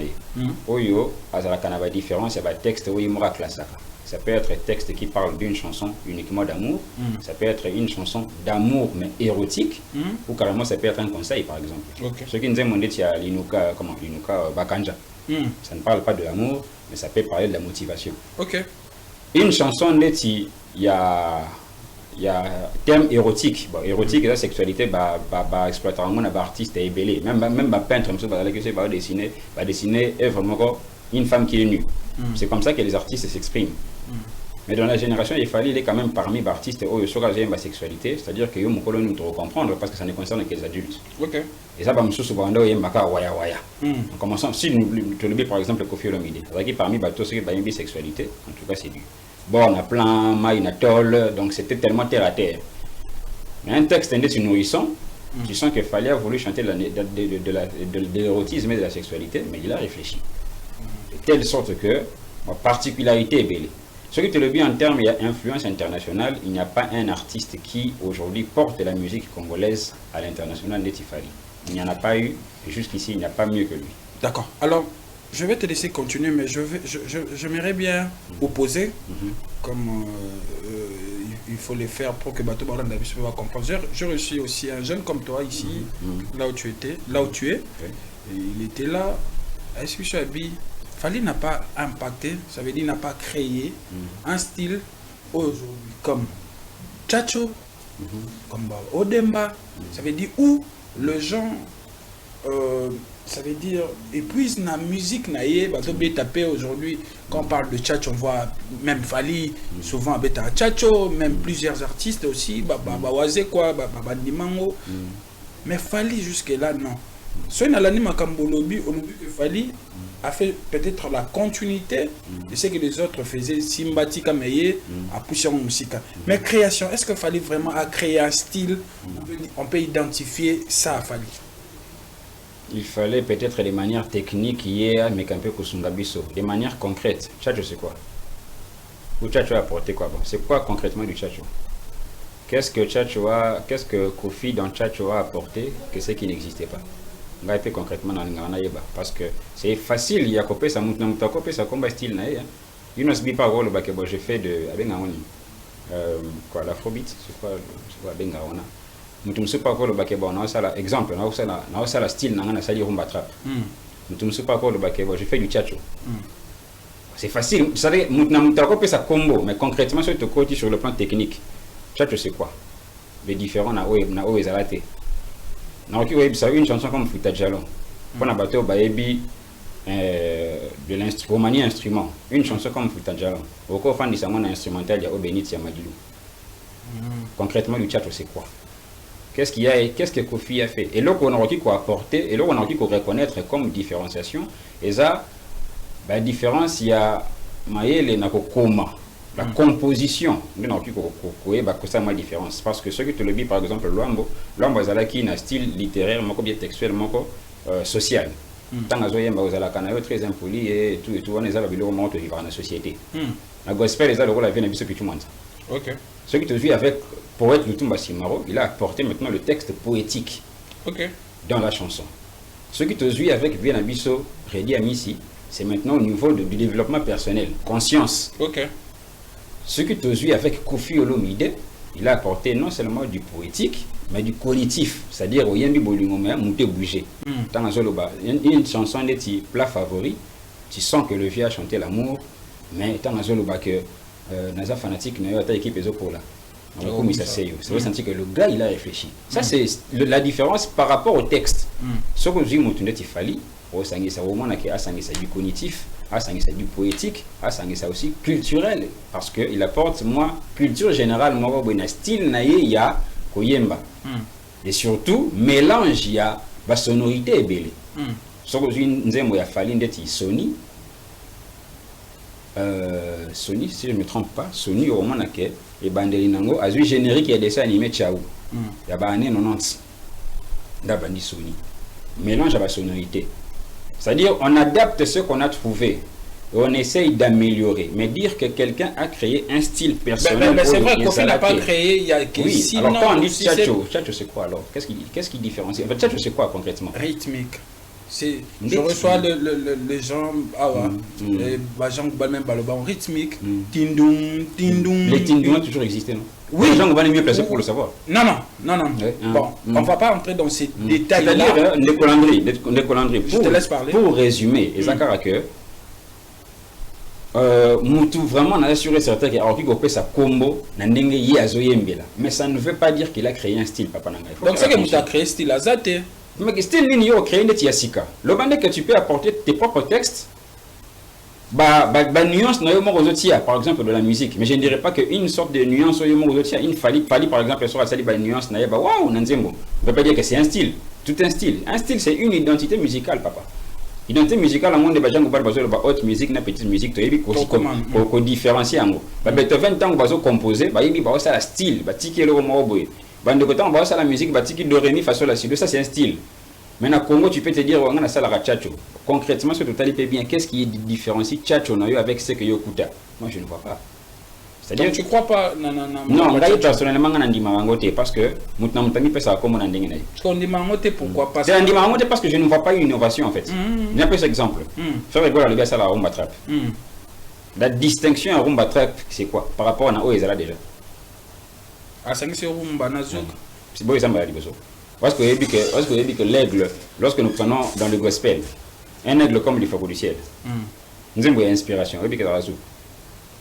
Oyo, il y a une différence, il y a un texte où il y a classe. Ça peut être un texte qui parle d'une chanson uniquement d'amour, ça peut être une chanson d'amour mais érotique, ou carrément ça peut être un conseil par exemple. Ceux qui nous demandent, il y a l'Inuka Bakanja. Ça ne parle pas de l'amour, mais ça peut parler de la motivation. Une chanson, il y a thème érotique. Bon, érotique et la sexualité, exploiter un artiste et belé. Même peintre, dessiner vraiment une femme qui est nue. C'est comme ça que les artistes s'expriment. Mais dans la génération, il fallait il est quand même parmi les artistes où il y a une sexualité, c'est-à-dire que nous devons comprendre parce que ça ne concerne que les adultes. Et ça, souvent, il y a en commençant, si tu le par exemple, Koffi Olomide, c'est-à-dire parmi tous ceux qui ont une bisexualité, en tout cas, c'est lui. Bon, on a plein, Maïnatol, donc c'était tellement terre à terre. Mais un texte indé nourrissant, tu sens que Fally a voulu chanter de l'érotisme et de la sexualité, mais il a réfléchi. De telle sorte que, ma particularité est belle. Ce que tu le dis en termes d'influence internationale, il n'y a pas un artiste qui aujourd'hui porte la musique congolaise à l'international de Fally. Il n'y en a pas eu, et jusqu'ici, il n'y a pas mieux que lui. D'accord. Alors, je vais te laisser continuer, mais j'aimerais bien opposer, comme il faut le faire pour que Bateau Baran Davis va comprendre. J'ai reçu aussi un jeune comme toi ici, là où tu es. Et il était là, est-ce que Chabi Fali n'a pas impacté, ça veut dire n'a pas créé un style aujourd'hui comme Tchatcho, comme Odemba, ça veut dire où les gens, ça veut dire, épuisent la musique naïe, bah bien tapé aujourd'hui, quand on parle de Tchatcho, on voit même Fali, souvent avec Tchatcho, même plusieurs artistes aussi, Waze quoi, Dimango, mais Fali jusque-là, non. Ce n'est pas l'anime Kambolobi, on a vu que Fali a fait peut-être la continuité de ce que les autres faisaient, Simbati Kameye, à pousser en musique. Mais création, est-ce que Fali vraiment a créé un style? On peut identifier ça à Fali. Il fallait peut-être des manières techniques hier, mais qu'un peu Kusungabiso, des manières concrètes. Tchatcho, c'est quoi? Ou Tchatcho a apporté quoi? Bon, c'est quoi concrètement du Tchatcho? Qu'est-ce que Kofi dans Tchatcho a apporté que ce qui n'existait pas? Concrètement dans le parce que c'est facile, il y a copé ça combat style naïe. Il ne se dit pas rôle que je fais de quoi l'afrobeat, c'est quoi bengaona. Nous ne sais pas rôle que bon ça là exemple, on ça la style na ça dit rumba trap. Nous ne sais pas rôle que je fais du Tchatcho. C'est facile, vous savez, nous copé ça combo, mais concrètement sur le plan technique. Tchatcho c'est quoi? Les différents na ezalate. Une chanson comme Futa Jalon. On a battu au Baebi de l'instrument, instrument. Une chanson comme Futa Jalon. Au cours fan de sa instrumental, il y a Obenit Yamadilou. Concrètement, le Tchatcho, c'est quoi? Qu'est-ce qu'il y a et qu'est-ce que Kofi a fait? Et là, on a réussi à apporter, et là, on a réussi à reconnaître comme différenciation. Et ça, la différence, il y a Maël et Nakokoma. La composition, c'est ça ma différence. Parce que ce que tu le dis, par exemple, Luambo Zalaki a un style littéraire, bien textuel, social. Tant que vous avez très impoli et tout, on est à la société. La gospel est à la vie de tout le monde. Ce qui te dit avec poète Lutumba Simaro, il a apporté maintenant le texte poétique dans la chanson. Ce qui te dit avec Bien Abisso, Redi Amissi, c'est maintenant au niveau du développement personnel, conscience. Ce que tu as vu avec Kofi Olomide, il a apporté non seulement du poétique, mais du cognitif. C'est-à-dire, il y a un peu bougé. Une chanson de tes plats favoris, tu sens que le vieux a chanté l'amour, mais tu as que Naza fanatique n'a pas équipe pour là. C'est vrai sentir que le gars, il a réfléchi. Ça, c'est la différence par rapport au texte. Ce que j'ai dit, il fallait, c'est du cognitif. C'est du poétique, c'est aussi culturel, parce qu'il apporte, culture générale, style naïe, ya koyemba. Et surtout, mélange, il y a la sonorité belle. Ce que j'ai fait, Sony, Sony, si je ne me trompe pas, Sony, au moment où et Bandelinango, a vu générique et dessin animé Tchaou. Il y a des années 90. D'abandi Sony. Mélange à la sonorité. C'est-à-dire, on adapte ce qu'on a trouvé et on essaye d'améliorer. Mais dire que quelqu'un a créé un style personnel. Mais c'est vrai qu'on n'a pas créé il y a oui, alors quand on dit Tchatcho, Tchatcho c'est quoi alors? Qu'est-ce qui différencie? En fait, Tchatcho c'est quoi concrètement? Rythmique. Je reçois les gens, les gens qui même baloban rythmique, tindung. Les tindung ont toujours existé, non? Oui. Les gens vont mieux placés pour le savoir. Non. Bon, on ne va pas entrer dans ces détails-là. C'est-à-dire, les colandries. Je te laisse parler. Pour résumer, et Zakara que, Moutou vraiment a assuré certains qu'il a fait sa combo, mais ça ne veut pas dire qu'il a créé un style, papa. Donc c'est que Moutou a créé un style Azate. Mais style ligne créé une tiasika. Le bandé que tu peux apporter tes propres textes, nuance par exemple de la musique. Mais je ne dirais pas qu'une sorte de nuance il fallait par exemple sur la nuance waouh nanzembo. On ne peut pas dire que c'est un style. Tout un style. Un style c'est une identité musicale, papa. Identité musicale au monde de Bajango Barbazo, haute musique, na petite musique, tu as qu'on différencie en gros. Beethoven tant que composé, il y a un style, tiki le moboy. Bande de temps, la musique, tiki do remi façon la ça c'est un style. Maintenant, Congo, tu peux te dire, on a ça la Tchatcho. Concrètement, ce total bien, qu'est-ce qui différencie Tchatcho avec ce que Yokuta? Moi, je ne vois pas. C'est-à-dire, tu ne crois pas? Non, personnellement, je ne dis pas parce que je ne peux pas comme on a dit. Pourquoi pas? C'est un dimanche parce que je ne vois pas une innovation en fait. Il y a un peu cet exemple. Faire rigoler le gars, ça la rumba trap. La distinction à rumba trap, c'est quoi par rapport à Oezala déjà? À 5 c'est rumba nazouk. C'est bon, ça m'a dit. Parce que l'aigle, lorsque nous prenons dans le gospel, un aigle comme le fagot du ciel. Nzembo est inspiration.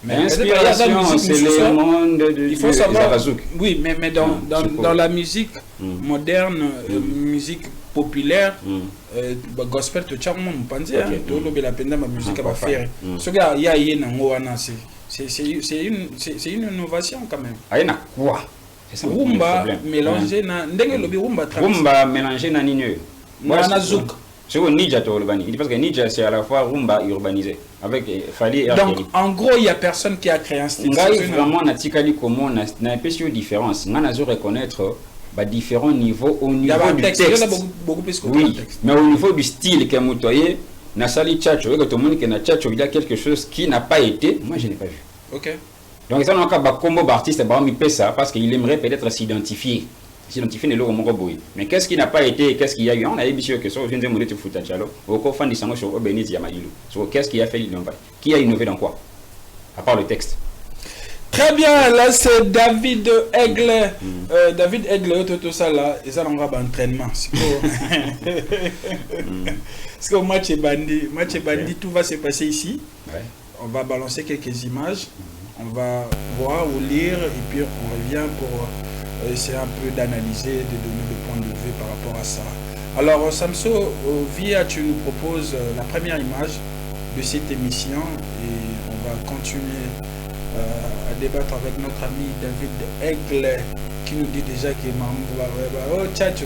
Mais l'inspiration, c'est le monde de il faut savoir, Zarazouk. oui, mais dans la musique moderne, musique populaire, gospel, tu as la peine ma musique à faire. Ce gars, il y a c'est une innovation quand même. Il y a quoi? Rumba mélangé rumba mélangé na ninyo. Na zouk. C'est au Nidja to urbani. Parce que Nidja c'est à la fois rumba urbanisé avec Fali et donc en gros il y a personne qui a créé un style. Vraiment na tikali comment na une différence. Ngana zo reconnaître différents niveaux au niveau du texte. Beaucoup plus que oui, mais au niveau du style que mutoye na sali tchatcho et que tout le monde que na tchatcho il y a quelque chose qui n'a pas été, moi je n'ai pas vu. OK. Donc ça n'a pas combo d'artiste ça parce qu'il aimerait peut-être s'identifier ne le mais qu'est-ce qui n'a pas été, qu'est-ce qu'il y a eu, on a dit que ça vient de mourir tout foutre chalo au fan disant sur Obénis Yamadilou. Sur qu'est-ce qui a fait l'innover, qui a innové dans quoi à part le texte. Très bien, là c'est David Aigle. David Aigle, tout ça là, et ça on va entraînement. Parce que match est bandit, tout va se passer ici. On va balancer quelques images, on va voir ou lire et puis on revient pour essayer un peu d'analyser, de donner le point de vue par rapport à ça. Alors Samso Via, tu nous proposes la première image de cette émission et on va continuer à débattre avec notre ami David Aigle qui nous dit déjà qu'il oh tchatcho.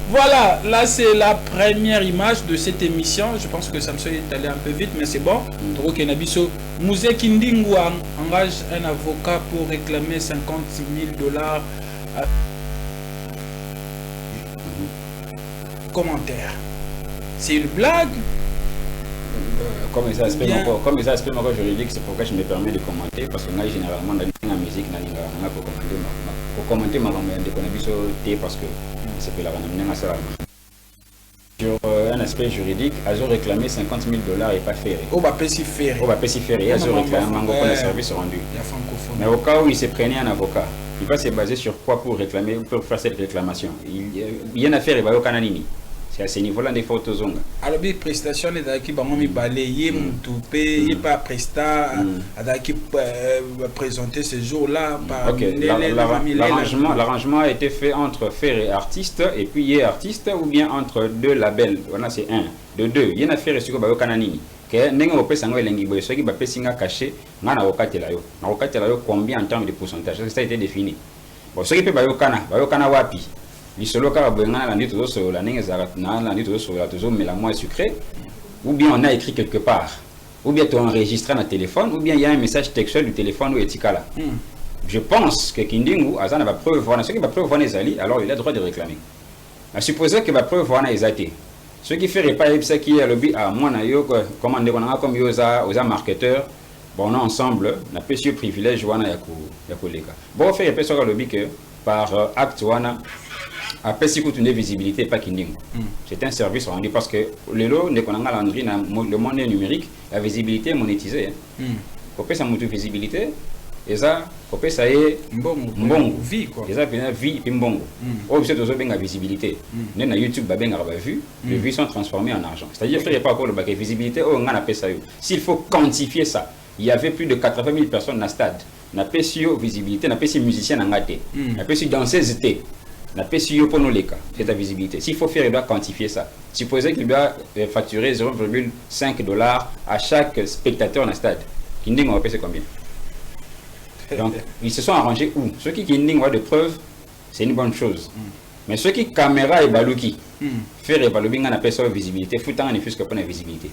Voilà, là c'est la première image de cette émission. Je pense que Samso est allé un peu vite, mais c'est bon. Mouzé Kindingu engage un avocat pour réclamer 50 000 $. Commentaire. C'est une blague? Comme les aspects juridiques, c'est pourquoi je me permets de commenter, parce que moi généralement dans la musique, pour commenter ma parce que c'est que la sur un aspect juridique, ils ont réclamé 50 000 $ et pas ferré. On va pas s'y faire. Ils ont réclamé un service rendu. Mais au cas où il se prenait un avocat, il va se baser sur quoi pour réclamer, pour faire cette réclamation? Il y a une affaire, il va au Cananini. C'est à ce niveau-là des photos. Alors, les prestations, qui vont me balayer, il pas prestat, qui présenter ce jour-là. L'arrangement a été fait entre Fer et artiste, et puis il y a artiste, ou bien entre deux labels. Voilà, c'est un. De deux. Il y a une affaire sur le Cananini. Combien en termes de pourcentage? Ça a été défini. Bon, ce qui peut Kana Wapi. Les solo car mais la moins sucré, ou bien on a écrit quelque part, ou bien tu as enregistré dans le téléphone, ou bien il y a un message textuel du téléphone ou etikala. Je pense que Kindingu Azana va preuve voir ce qui va preuve voir les alliés, alors il a le droit de réclamer. À supposer que va preuve voir les athées. Ce qui fait pas ce qui est le but à moi comment on a comme aux marketeurs, bon on ensemble, on a plus de privilège wana yakoleka. Bon fait pas sur le but que par acte wana après, si vous avez visibilité, pas Kindingu. C'est un service rendu parce que le monde numérique, la visibilité est monétisée. Quand on a visibilité, et ça, quand ça est bon, vie quoi. Et ça, vie et bon. Ou c'est aussi la visibilité. Dans YouTube, les vues sont transformées en argent. C'est-à-dire qu'il n'y a pas encore le bac visibilité. On a appelé ça. S'il faut quantifier ça, il y avait plus de 80 000 personnes dans le stade. On a appelé visibilité, on a appelé musiciens en gâté, on a appelé danseuse. La PCO pour nous les cas, c'est ta visibilité. S'il faut faire, il doit quantifier ça. Supposez qu'il doit facturer 0,5 $ à chaque spectateur dans le stade. Kinding on va payer combien? Donc, ils se sont arrangés où? Ceux qui Kinding ont de preuves, c'est une bonne chose. Mais ceux qui caméra et balouki, faire et balouki, on appelle ça visibilité. Foutant en effet que pour la visibilité.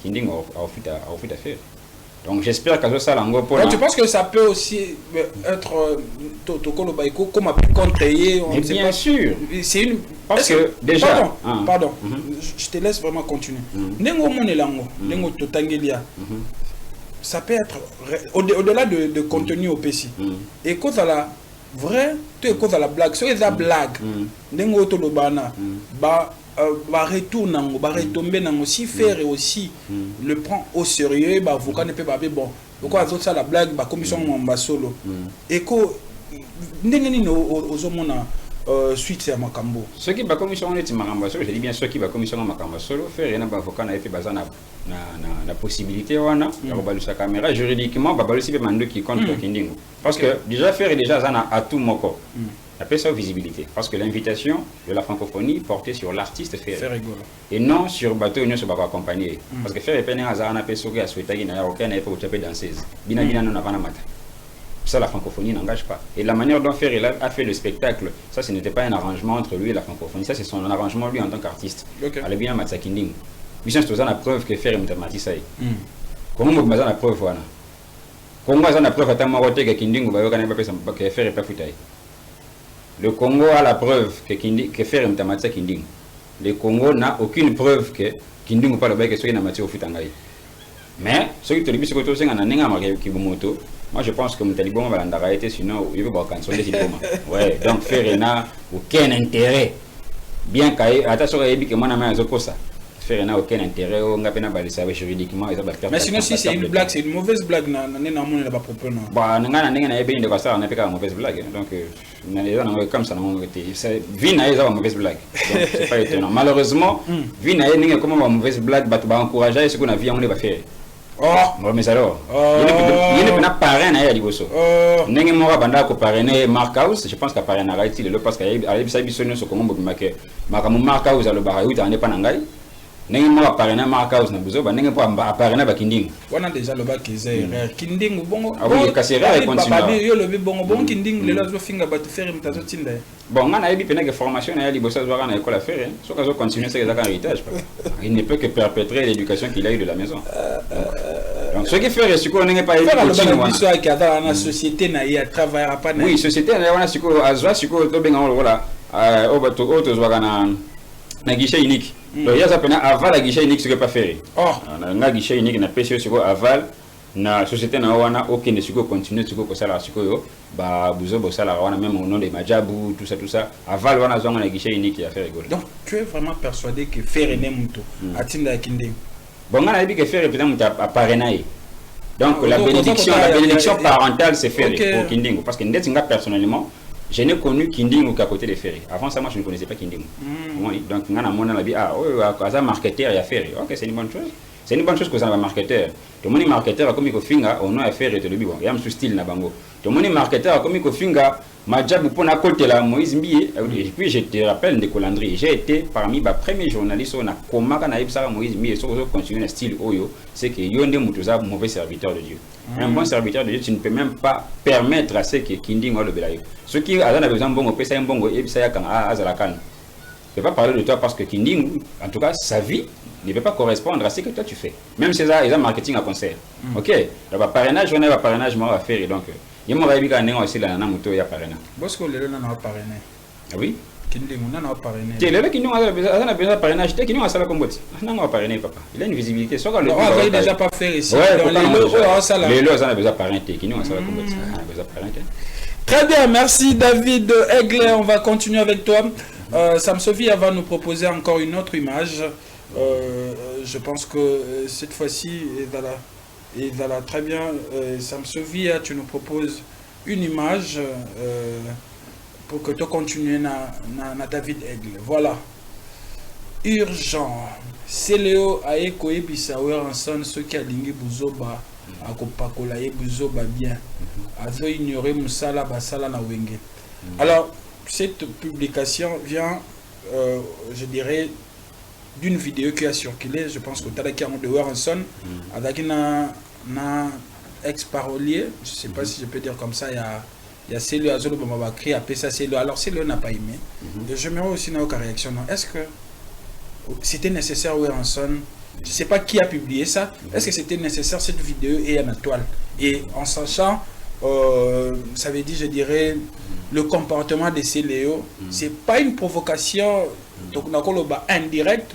Kinding a fait à faire. Donc j'espère que ça l'ango pour. Tu penses que ça peut aussi être Totokolo Baiko comme a pu contrer? Bien sûr. C'est une. Parce que déjà. Pardon. Je te laisse vraiment continuer. Nengo monelango, nengo totangelia. Ça peut être au-delà de contenu au PC. Et quand à la vraie, tu es quand à la blague. C'est la blague. Nengo tolobana. Va retourner, va retomber dans aussi faire et aussi le prend au sérieux, bah avocat ne peut pas bon. Donc à ça la blague, bah commission en solo. Et que n'engeni aux hommes suite à Makambo. Ce qui va commission est Makambo solo, je dis bien ce qui va commission Makambo solo, faire un avocat na fait bazana na possibilité wana ya kobalusa caméra juridiquement babalusi be mando qui contre Kindingo. Parce que déjà faire déjà zana à tout moko. Appelle ça visibilité. Parce que l'invitation de la francophonie portait sur l'artiste Ferry. Et non sur bateau union sur bateau accompagné. Parce que Ferry peine à na peso qui a souhaité qu'il n'a aucun effort pour taper danseuse. Bina bina non avant mata. Ça, la francophonie n'engage pas. Et la manière dont Ferry a fait le spectacle, ça, ce n'était pas un arrangement entre lui et la francophonie. Ça, c'est son arrangement, lui, en tant qu'artiste. Elle est bien à Kinding. Mais c'est la preuve que Ferry est mathématicien. Comment vous avez la preuve, voilà. Comment vous avez la preuve que Kinding, vous avez que Ferry n'est pas foutu. Le Congo a la preuve que Ferry est mathématicien Kinding. Le Congo n'a aucune preuve que Kinding n'est pas le bail que soit en matière au futangaï. Mais, ce qui te dit, c'est que tu as un moto. Moi, je pense que mon talibon va l'arrêter, sinon il va canceller les diplômes. Ouais, donc Ferry n'a aucun intérêt. Bien qu'il attention à que moi, je n'ai ça. Ferry n'a aucun intérêt, on a peine à baliser juridiquement. Mais sinon, si c'est une blague, c'est une mauvaise blague, on n'a pas propre. Bah, on a une mauvaise blague. Donc, comme ça, Vina est une mauvaise blague. C'est pas étonnant. Malheureusement, Vina est une mauvaise blague, va encourager ce qu'on a vu, on va faire. Oh, mais alors, il n'y a pas parrain à Yadiboso. N'est-ce pas banda ko parrainer Marcus, je pense qu'à parrainer Haïti, le parce qu'il y a des bisonniers sur comment vous marquez. Marcus à le barayou, tu n'en es pas n'angai. N'est-ce pas parrainer Marcus na buzo, n'est-ce pas parrainer Bakinding. On a déjà le bac qui est Kinding ou bon. Ah oui, Kassera et continue. Yo le bon Kinding, les lois finga bat faire une tasse de bon, on a eu une formation à Yadiboso à l'école à faire. Sauf qu'on continue c'est un héritage. Il ne peut que perpétrer l'éducation qu'il a eu de la maison. Donc, ce qui fait, c'est qu'on n'est pas éduqué. La société n'a travaillé pas. Oui, société n'a pas de guichet unique. Donc, il y a ça aval à guichet unique, ce que pas faire. On a guichet unique, on a pêché sur aval. La société n'a aucun de ce qu'on continue, ce qu'on s'ala, ce qu'on bah, vous ça on a même au nom de Majabou, tout ça. Aval, on a un guichet unique à faire rigoler. Donc, tu es vraiment persuadé que faire un muto à Tinda Kinding. Bon, on a dit que faire peut-être à parrainer. Donc la bénédiction parentale c'est Ferry pour Kindingo. Parce que Ndetsinga personnellement, je n'ai connu Kindingo qu'à côté de Ferry. Avant ça, moi je ne connaissais pas Kindingo. Donc on a mon avis, à marketeur il y a Ferry. Ok, c'est une bonne chose. C'est une bonne chose que ça va marketeur. Tout le monde est marketeur comme il faut finga, on a affaire et tout le bon. Il y a un style na bango. Tout le monde est marketeur comme il faut finga. Ma job pour na côté là Moïse Mbié. Et puis je te rappelle de Colandry, j'ai été parmi les premiers journalistes on a comment quand a eu ça Moïse Mbié sur continuer le style oyo, c'est que yonde mutuza mauvais serviteur de Dieu. Un bon serviteur de Dieu, tu ne peux même pas permettre à ce que Kindingo le belayo. Ce qui a besoin bon on peut ça un bon et ça quand azalakan. Je ne vais pas parler de toi parce que Kindingo, en tout cas sa vie ne peut pas correspondre à ce que toi tu fais. Même si ça, ils ont marketing à concert. Ok, le parrainage, on a un parrainage, moi, à faire. Donc, il y a un rabi qui a aussi la moto, il y a parrainage. Bosco, le n'a pas parrainé. Ah oui? Kindingo n'a pas parrainé. Tu es le qui a besoin de parrainage, tu es qui n'a pas ça comme non, on va parrainer, papa. Il a une visibilité. On va déjà pas faire ici. Les lots, on a besoin de parrainer, qui n'a pas ça comme Très bien, merci David Egler. On va continuer avec toi. Sam Sophie va nous proposer encore une autre image. Je pense que cette fois-ci, il va très bien. Sam Sophie, tu nous proposes une image pour que tu continues na David Egler. Voilà. Urgent. C'est Léo Aeko et Bissaouer ensemble ceux qui a lingué Bouzoba à Kopakola et Bouzoba bien. Azo ignoré Moussala Basala na Wenge. Alors, cette publication vient, je dirais, d'une vidéo qui a circulé, je pense que tu as de Warrenson, avec un ex-parolier, je ne sais pas si je peux dire comme ça, il y a Célio Azolo Bamabakri, après ça Célio. Alors Célio n'a pas aimé. Et j'aimerais aussi n'avoir aucune réaction. Est-ce que c'était nécessaire Warrenson? Je ne sais pas qui a publié ça. Est-ce que c'était nécessaire cette vidéo et en toile? Et en sachant, ça veut dire, je dirais, le comportement de Célio, ce n'est pas une provocation donc indirecte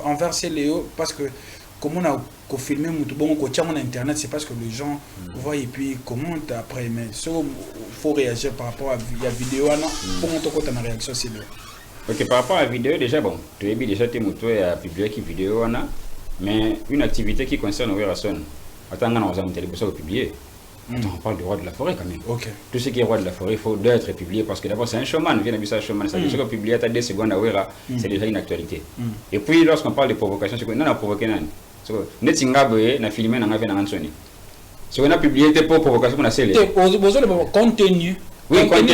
envers Célio, parce que comment on a filmé mon internet, c'est parce que les gens voient et puis commentent après. Mais il faut réagir par rapport à la vidéo. Pour montrer ta réaction, Célio. Ok, par rapport à la vidéo, déjà, bon, tu as déjà tes motos et à publier qui vidéo, mais une activité qui concerne Werrason, attends, on va publier. Attends, on parle du roi de la forêt quand même. Ok. Tout ce qui est roi de la forêt, il faut doit être publié parce que d'abord c'est un showman, vient d'habiter un showman. Ça veut dire que publier à 2 secondes à Ouera, c'est déjà une actualité. Et puis lorsqu'on parle de provocation, c'est que non, on a provoqué non. Netsingabe, na filmé, na fait na ansoni. Ce qu'on a publié était pour provocation qu'on a scellé. Contenu. Oui, contenu.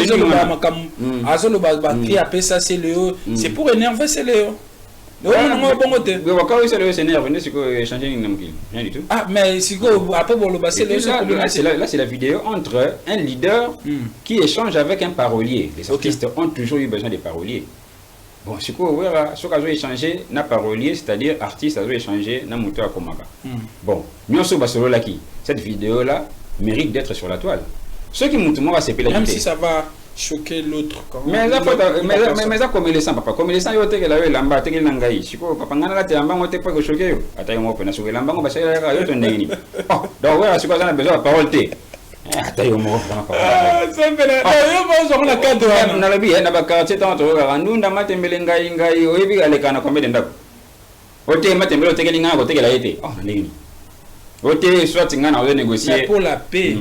C'est pour énerver c'est Léo. Ah, mais si là, c'est la vidéo entre un leader qui échange avec un parolier. Les artistes ont toujours eu besoin des paroliers. Bon, ce qu'on a échangé, na parolier, c'est-à-dire artiste, a échangé, na moto à Komaka. Bon, nous sommes sur le cette vidéo-là mérite d'être sur la toile. Ceux qui montent, va s'épeler. Même si ça va choquer l'autre. Mais ça comme les sangs, papa. Comme les sangs, il y a la lamba, il y a l'angaï. Si vous papa ngana la lamba, on te pas choquer. Attends, on peut na choquer lamba, on va essayer la yoto ndeni. Donc voilà, c'est quoi ça, on a besoin de parole té. Attends, on va ah, ça fait la. On a cadre. On a la vie, on a pas quartier tant on va nous na matembele ngai ngai, o ebi ale kana combien d'endap. O te matembele o te kelinga, o te kela été. Oh, ndeni. O te soit ngana on négocier pour la paix.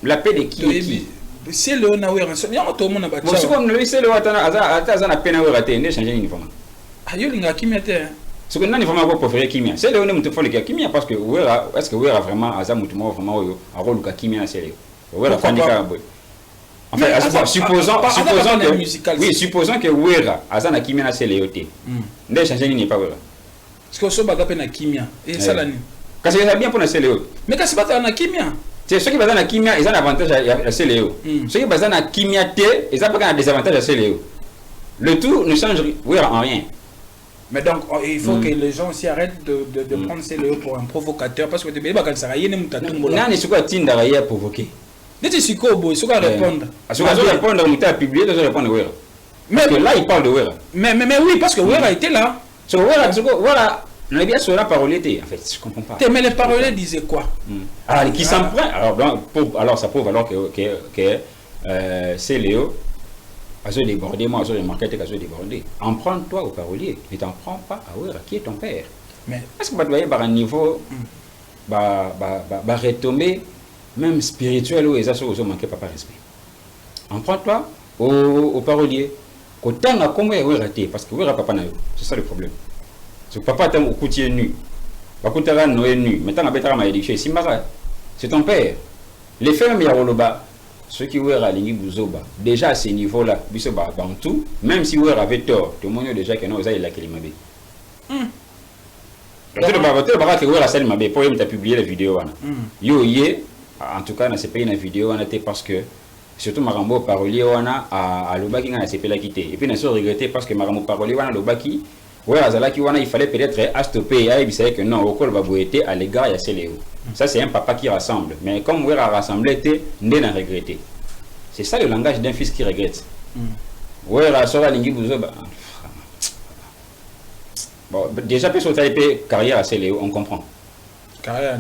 La paix de qui? C'est le na wera so yango to mona ba tcha. Bon, comme le c'est le watana aza na peine wera te ne changer uniforme. Ayo linga kimia te. Ce que nani vraiment préférer kimia. C'est le on mutu fole kimia parce que wera est-ce que wera vraiment aza mutu mo vraiment oyo a rôle ka kimia na sele. Wera fanika boy. En fait, supposons que oui, supposons que wera aza na kimia na sele yote. Ne changer ni pas wera. Parce que so baga pe na kimia et ça la ni. Parce que ça bien pour na sele yote. Mais kasi bata na kimia. C'est ceux qui basent dans la kimia, ils ont un avantage à CLEO. Ceux qui basent dans la kimia T, ils ont un désavantage à CLEO. Le tout ne change en rien. Mais donc, il faut que les gens aussi arrêtent de prendre CLEO pour un provocateur. Parce que tu ne sais pas si non, c'est quoi Tinder à provoquer. Si tu veux répondre. Si tu veux répondre, tu as publié, tu dois répondre Wera. Parce que là, il parle de Wera. Mais oui, parce que Wera était là. Voilà. On a bien sur la parole était, en fait, je comprends pas. Mais les paroliers disaient quoi? Alors, qui s'en prend? Alors, ça prouve alors que c'est Léo, a débordé, moi, j'ai remarqué que j'ai débordé. En prends-toi au parolier, ne t'en prends pas à Ouera, qui est ton père. Mais est-ce que tu dois un niveau, retomber, même spirituel, où ils ont manqué pas respect? En prends-toi au parolier. Autant à comment Ouera t'es, parce que Ouera papa n'a eu, c'est ça le problème. Papa t'a coûté nu. Bakutara noé nu. Maintenant, c'est ton père. Les femmes, il y a ceux qui ouèrent à l'ingui bouzoba. Déjà à ce niveau-là, bisoba bantou, même si ouèrent avait tort, tout le monde déjà que non, vous avez la kélimabe. Tu le barat que ouèrent à salle mabe, pour y mettre publié la vidéo. Yo, en tout cas, on a pas une vidéo, on a été parce que. Surtout Marambo parolier, on a à l'obaki, on a pas la quitter. Et puis, on a regretté parce que Marambo parolier, on a l'obaki. Ouais, il fallait peut-être stopper. Il savait que non, au col va à l'égard, il y a CLEO. Ça, c'est un papa qui rassemble. Mais comme on a rassemblé, il a regretté. C'est ça le langage d'un fils qui regrette. Ouais, bon, déjà, peut sauter carrière à CLEO, on comprend. Carrière,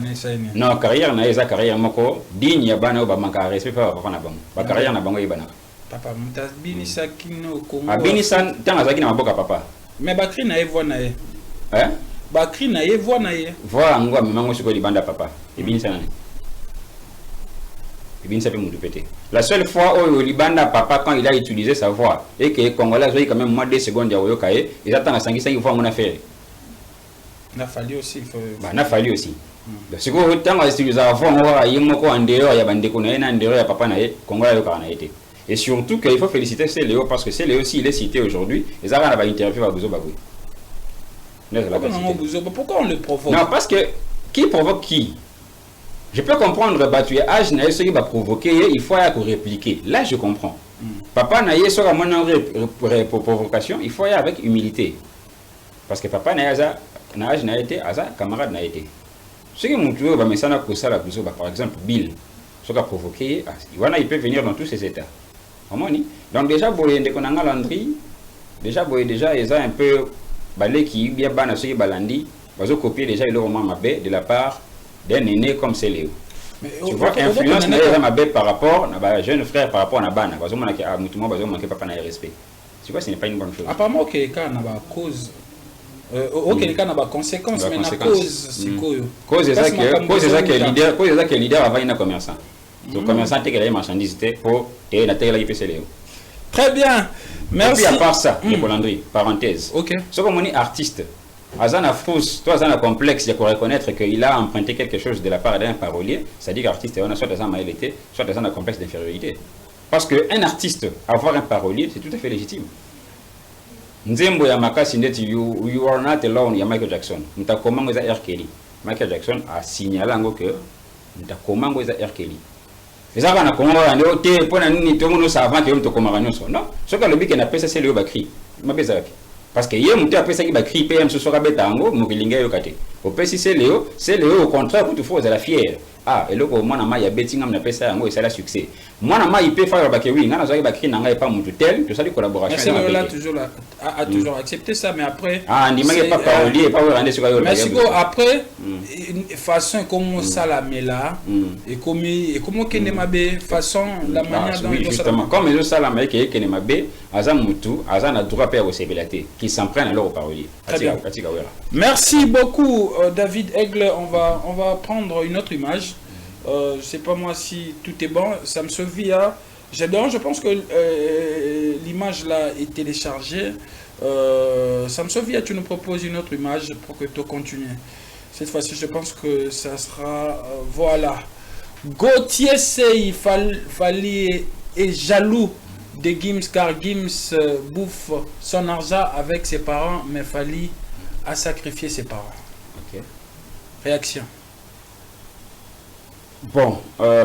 non, carrière, n'a carrière, moko, digne, il y a ban au Bamaka, respect pas papa n'a pas. Carrière n'a pas eu banana. Papa, m'tas binisa kino Congo. Ah, binisan, tant à ça qui n'a pas papa. Mais Bakri na ye voix na ye. Hein? Bakri na ye voix na ye. Voix ngwa maman ko di banda papa. Et bien ça. Et bien ça peut me péter. La seule fois où Libanda papa quand il a utilisé sa voix et que Congolais ont quand même moins de 2 secondes à Oyokaye, ils attendent à 5 fois mon affaire. N'a fallu aussi n'a fallu aussi. Parce que autant à utiliser la voix on va yimoko en dehors ya bande ko na ndero ya papa na ye Congolais yoka na été. Et surtout qu'il faut féliciter CLEO parce que CLEO aussi il est cité aujourd'hui. Les Arabes ont interviewé à Bouzo Bagoui. Pourquoi on le provoque? Non, parce que qui provoque qui? Je peux comprendre, bah, tu es âge, ce qui va provoquer, il faut répliquer. Là, je comprends. Papa n'a pas sur la provocation, il faut y aller avec humilité. Parce que papa n'a pas été, camarade n'a été. Ce qui m'a dit, par exemple, Bill, ce qui a provoqué, il peut venir dans tous ces états. Donc déjà, déjà, ils ont un peu balé qui bien ban ceux qui balandi, ils ont copié déjà le roman Mabé de la part d'un aîné comme CLEO. Tu vois, influence Mabé par rapport à un jeune frère par rapport à Bana, parce que manqué papa n'a respect. Tu vois, ce n'est pas une bonne chose. Apparemment, il y a une cause. Ok, il y a des conséquences, mais la cause, c'est quoi? Cause c'est ça que le leader avant, il y a un commerçant. Donc commerçant qui a les marchandises pour te na te la IPC Léo. Très bien. Merci. Et puis à part ça, les Colandry, parenthèse. OK. Ce comme on est artiste, Azana fausse, toi Azana complexe, il faut reconnaître qu'il a emprunté quelque chose de la part d'un parolier, c'est-à-dire qu'artiste on a soit Azana maïlité, soit Azana complexe d'infériorité. Parce qu'un artiste avoir un parolier, c'est tout à fait légitime. Nzembo ya makasi ndeti you are not alone ya Michael Jackson. Mtakomango za R. Kelly. Michael Jackson a signalé ngo que mtakomango za R. Kelly. Les avant na Congo ande ote pona nini to ngono savant que mtakomanga nyonso. Non, ce que le bic na pesa c'est le bakri. Mabezaki. Parce que hier mutu apesa ki bakri PM so soka betango mokilinga yo kate. Opesi c'est Léo au contraire pour tout faut la fière. Ah, et là, moi, je suis betting, je suis un c'est succès. Moi, je peux faire le oui, je suis bakri, je suis pas mon tel, tout ça, de collaboration. C'est là, toujours a toujours accepté ça, mais après. Ah, on dit pas parolier, pas rendre sur le mais après, façon comment ça la met là, et comment qu'il n'est pas façon, la manière dont il justement, comme les autres salariés qui n'est pas bé, Azamutu, Azan a droit à faire possibilité, qui s'en prennent alors au parolier. Merci beaucoup, David Aigle. On va prendre une autre image. Je ne sais pas moi si tout est bon. Sam Sofia, j'adore. Je pense que l'image là est téléchargée. Sam Sofia, tu nous proposes une autre image pour que tu continues. Cette fois-ci, je pense que ça sera... voilà. Gauthier Sey Fali est jaloux de Gims car Gims bouffe son argent avec ses parents, mais Fali a sacrifié ses parents. Ok. Réaction. Bon,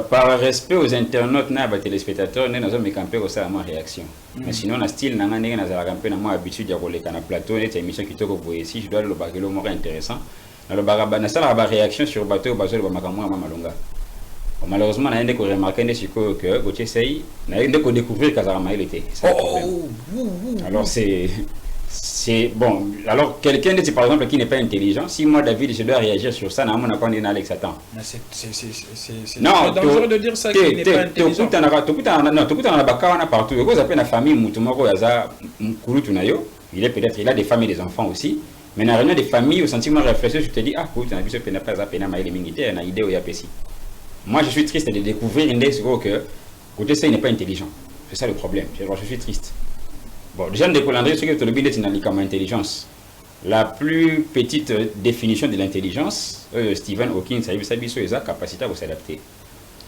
par respect aux internautes, aux téléspectateurs, nous avons campé aussi à ma réaction. Mais sinon, on a style, nous avons campé à ma habitude de rouler sur le plateau, une émission qui est ici, je dois le bagage intéressant. Dans le bagage, nous avons une réaction sur le bateau, basé sur le Makamou à Malonga. Malheureusement, on a remarqué que Gauthier Sey n'a découvert qu'Azarama il était. Alors c'est bon. Alors quelqu'un de par exemple qui n'est pas intelligent, si moi David je dois réagir sur ça, on n'a pas dit Alex attends. C'est dangereux de dire ça qu'il n'est pas intelligent. Partout. Vous avez une famille mutumoko yaza mkulutu nayo, il a des femmes et des enfants aussi. Mais dans la réunion des familles au sentiment réfléchi, je te dis ah écoute, on a vu ce que n'a pas zapé na maïle mingité, na idée au yapesi. Moi, je suis triste de découvrir une des que côté ça, il n'est pas intelligent. C'est ça le problème. Je suis triste. Bon, déjà, de Colandry, ce que tu le dis, c'est comme intelligence. La plus petite définition de l'intelligence, Stephen Hawking, ça a la capacité à s'adapter.